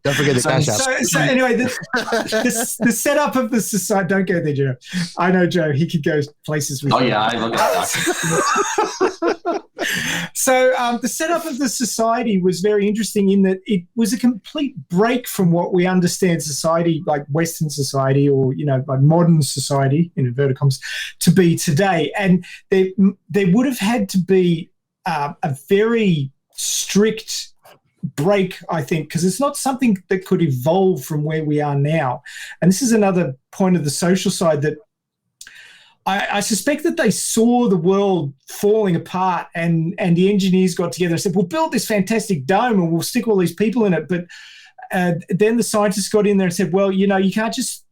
Don't forget the cash out. So anyway, the setup of the society. Don't go there, Joe. I know Joe. He could go places with. Oh yeah, I look at that. So the setup of the society was very interesting in that it was a complete break from what we understand society, like Western society or, like modern society, in inverted commas, to be today. And there would have had to be a very strict break, I think, because it's not something that could evolve from where we are now. And this is another point of the social side that I suspect that they saw the world falling apart and the engineers got together and said, we'll build this fantastic dome and we'll stick all these people in it. But then the scientists got in there and said, well, you can't just,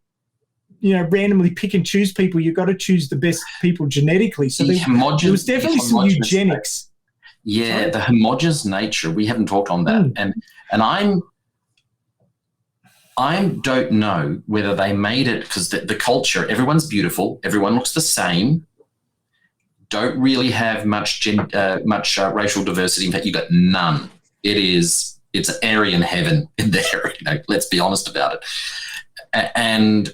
randomly pick and choose people. You've got to choose the best people genetically. So there was definitely some eugenics. Yeah, Sorry? the homogeneous nature. We haven't talked on that. And I don't know whether they made it because the culture, everyone's beautiful, everyone looks the same, don't really have much racial diversity. In fact, you've got none. It's an Aryan heaven in there, let's be honest about it. And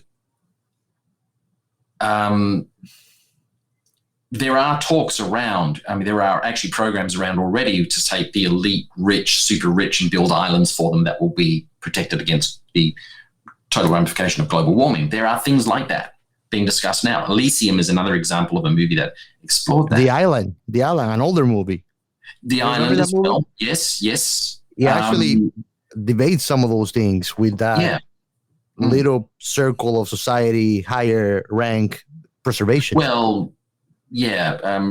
there are talks around, there are actually programs around already to take the elite rich, super rich, and build islands for them that will be protected against the total ramification of global warming. There are things like that being discussed now. Elysium is another example of a movie that explored that. The Island, an older movie. The Island as well. Yes. He actually debates some of those things with that little circle of society, higher rank preservation. Well,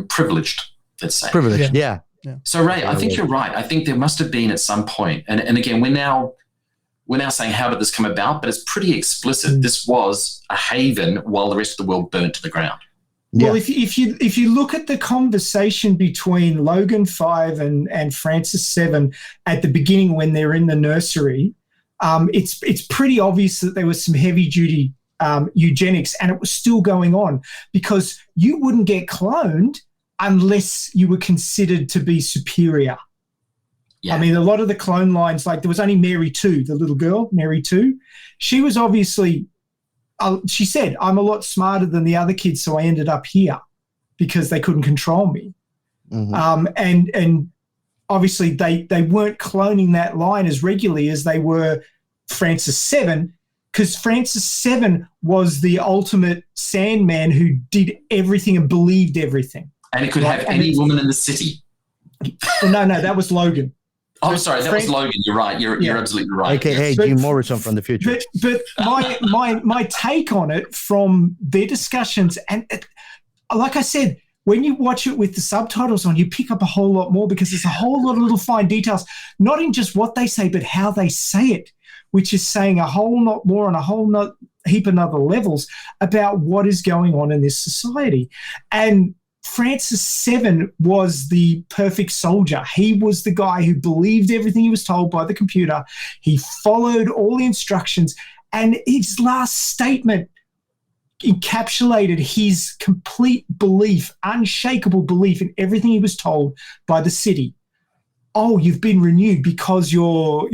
privileged, let's say. Privileged, yeah. So, Ray, I think you're right. I think there must have been at some point, and again, we're now saying how did this come about, but it's pretty explicit. This was a haven while the rest of the world burnt to the ground. Well, if you look at the conversation between Logan 5 and Francis 7 at the beginning when they're in the nursery, it's pretty obvious that there was some heavy duty eugenics, and it was still going on because you wouldn't get cloned unless you were considered to be superior. Yeah. A lot of the clone lines, like there was only Mary 2, the little girl, Mary 2. She was obviously, she said, I'm a lot smarter than the other kids, so I ended up here because they couldn't control me. Mm-hmm. And obviously they weren't cloning that line as regularly as they were Francis 7, because Francis 7 was the ultimate Sandman who did everything and believed everything. And it could have any woman in the city. No, that was Logan. Oh, sorry, that was Logan. You're right. You're absolutely right. AKA Jim Morrison from the future. But my take on it from their discussions, and like I said, when you watch it with the subtitles on, you pick up a whole lot more because there's a whole lot of little fine details, not in just what they say, but how they say it, which is saying a whole lot more on a whole heap of other levels about what is going on in this society. And Francis 7 was the perfect soldier. He was the guy who believed everything he was told by the computer. He followed all the instructions, and his last statement encapsulated his complete belief, unshakable belief in everything he was told by the city. Oh, you've been renewed because your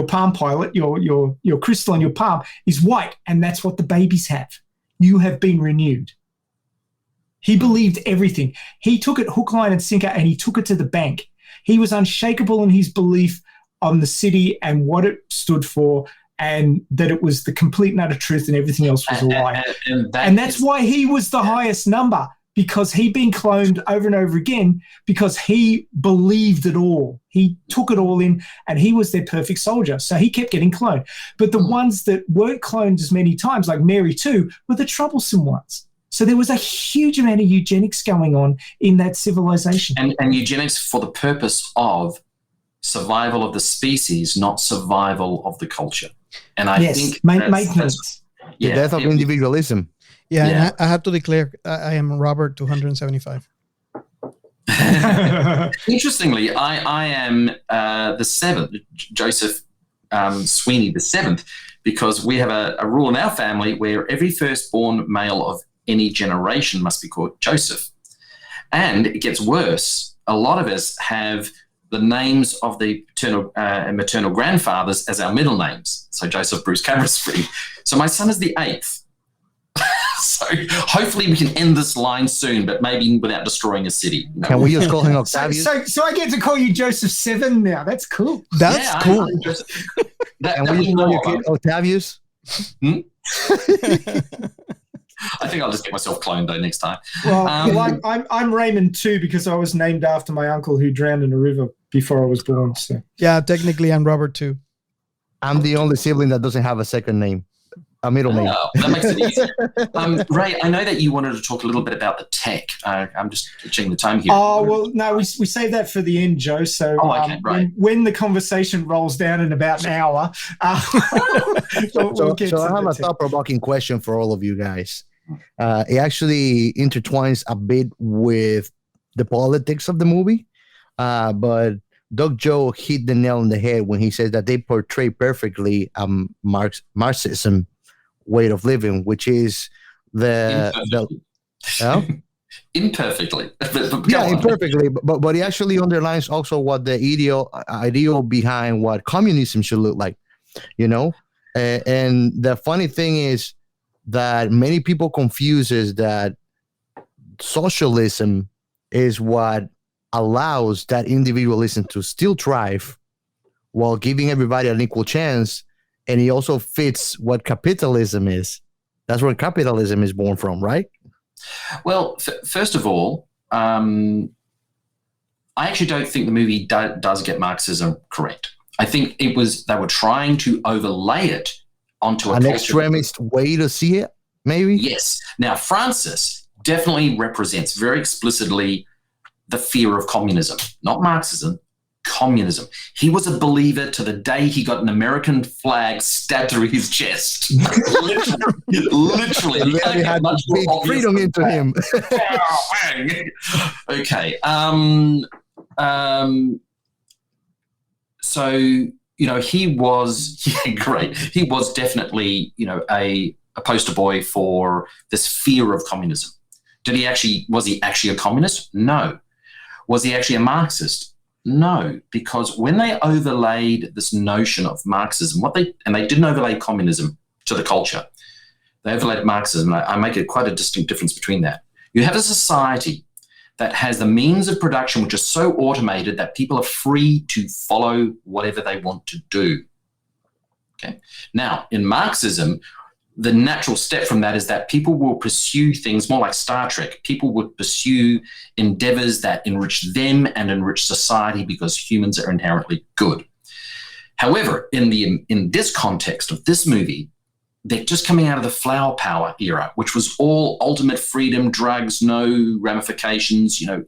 palm pilot, your crystal on your palm is white, and that's what the babies have. You have been renewed. He believed everything. He took it hook, line, and sinker, and he took it to the bank. He was unshakable in his belief on the city and what it stood for, and that it was the complete and utter truth and everything else was a lie. And that's why he was the highest number, because he'd been cloned over and over again because he believed it all. He took it all in, and he was their perfect soldier. So he kept getting cloned. But the ones that weren't cloned as many times, like Mary 2, were the troublesome ones. So there was a huge amount of eugenics going on in that civilization. And eugenics for the purpose of survival of the species, not survival of the culture. And I think maintenance. The death of individualism. Yeah, and I have to declare I am Robert 275. Interestingly, I am the seventh, Joseph Sweeney the seventh, because we have a rule in our family where every firstborn male of any generation must be called Joseph. And it gets worse. A lot of us have the names of the paternal and maternal grandfathers as our middle names. So Joseph Bruce Cameron-Spring. So my son is the 8th. So hopefully we can end this line soon, but maybe without destroying a city. You know? Can we just call him Octavius? So I get to call you Joseph 7 now. That's cool. That's cool. Can we just call your kid Octavius? I think I'll just get myself cloned though next time. Well, I'm Raymond too, because I was named after my uncle who drowned in a river before I was born. So Yeah, technically I'm Robert too. I'm the only sibling that doesn't have a second name, a middle name. Oh, that makes it easier. Ray, I know that you wanted to talk a little bit about the tech. I'm just checking the time here. Oh, well, no, we saved that for the end, Joe. So okay, right. when the conversation rolls down in about an hour, we'll get so to I have the a tech. thought-provoking question for all of you guys. It actually intertwines a bit with the politics of the movie, but Doug Joe hit the nail on the head when he says that they portray perfectly Marxism way of living, which is imperfectly. Imperfectly, but it actually underlines also what the ideal behind what communism should look like, you know. And the funny thing is that many people confuses that socialism is what allows that individualism to still thrive while giving everybody an equal chance. And it also fits what capitalism is. That's where capitalism is born from, right? Well, first of all, I actually don't think the movie does get Marxism correct. I think they were trying to overlay it onto an extremist way to see it, maybe? Yes. Now, Francis definitely represents very explicitly the fear of communism, not Marxism, communism. He was a believer to the day he got an American flag stabbed through his chest. Literally. He had much more freedom into him. Okay. So, you know, he was great. He was definitely, you know, a poster boy for this fear of communism. Was he actually a communist? No. Was he actually a Marxist? No, because when they overlaid this notion of Marxism, they didn't overlay communism to the culture. They overlaid Marxism. I make quite a distinct difference between that. You have a society that has the means of production which are so automated that people are free to follow whatever they want to do. Okay. Now, in Marxism, the natural step from that is that people will pursue things more like Star Trek. People would pursue endeavors that enrich them and enrich society because humans are inherently good. However, in this context of this movie, they're just coming out of the flower power era, which was all ultimate freedom, drugs, no ramifications. You know,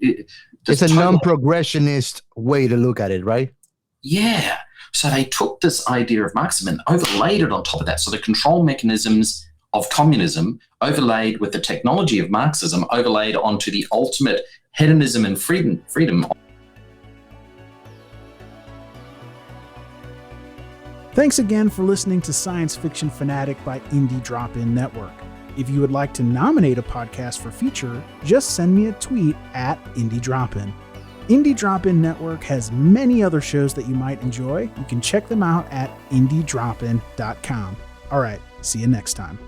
it's a non-progressionist way to look at it, right? Yeah. So they took this idea of Marxism and overlaid it on top of that. So the control mechanisms of communism overlaid with the technology of Marxism overlaid onto the ultimate hedonism and freedom. Thanks again for listening to Science Fiction Fanatic by Indie Drop-In Network. If you would like to nominate a podcast for feature, just send me a tweet at Indie Drop-In. Indie Drop-In Network has many other shows that you might enjoy. You can check them out at indiedropin.com. All right, see you next time.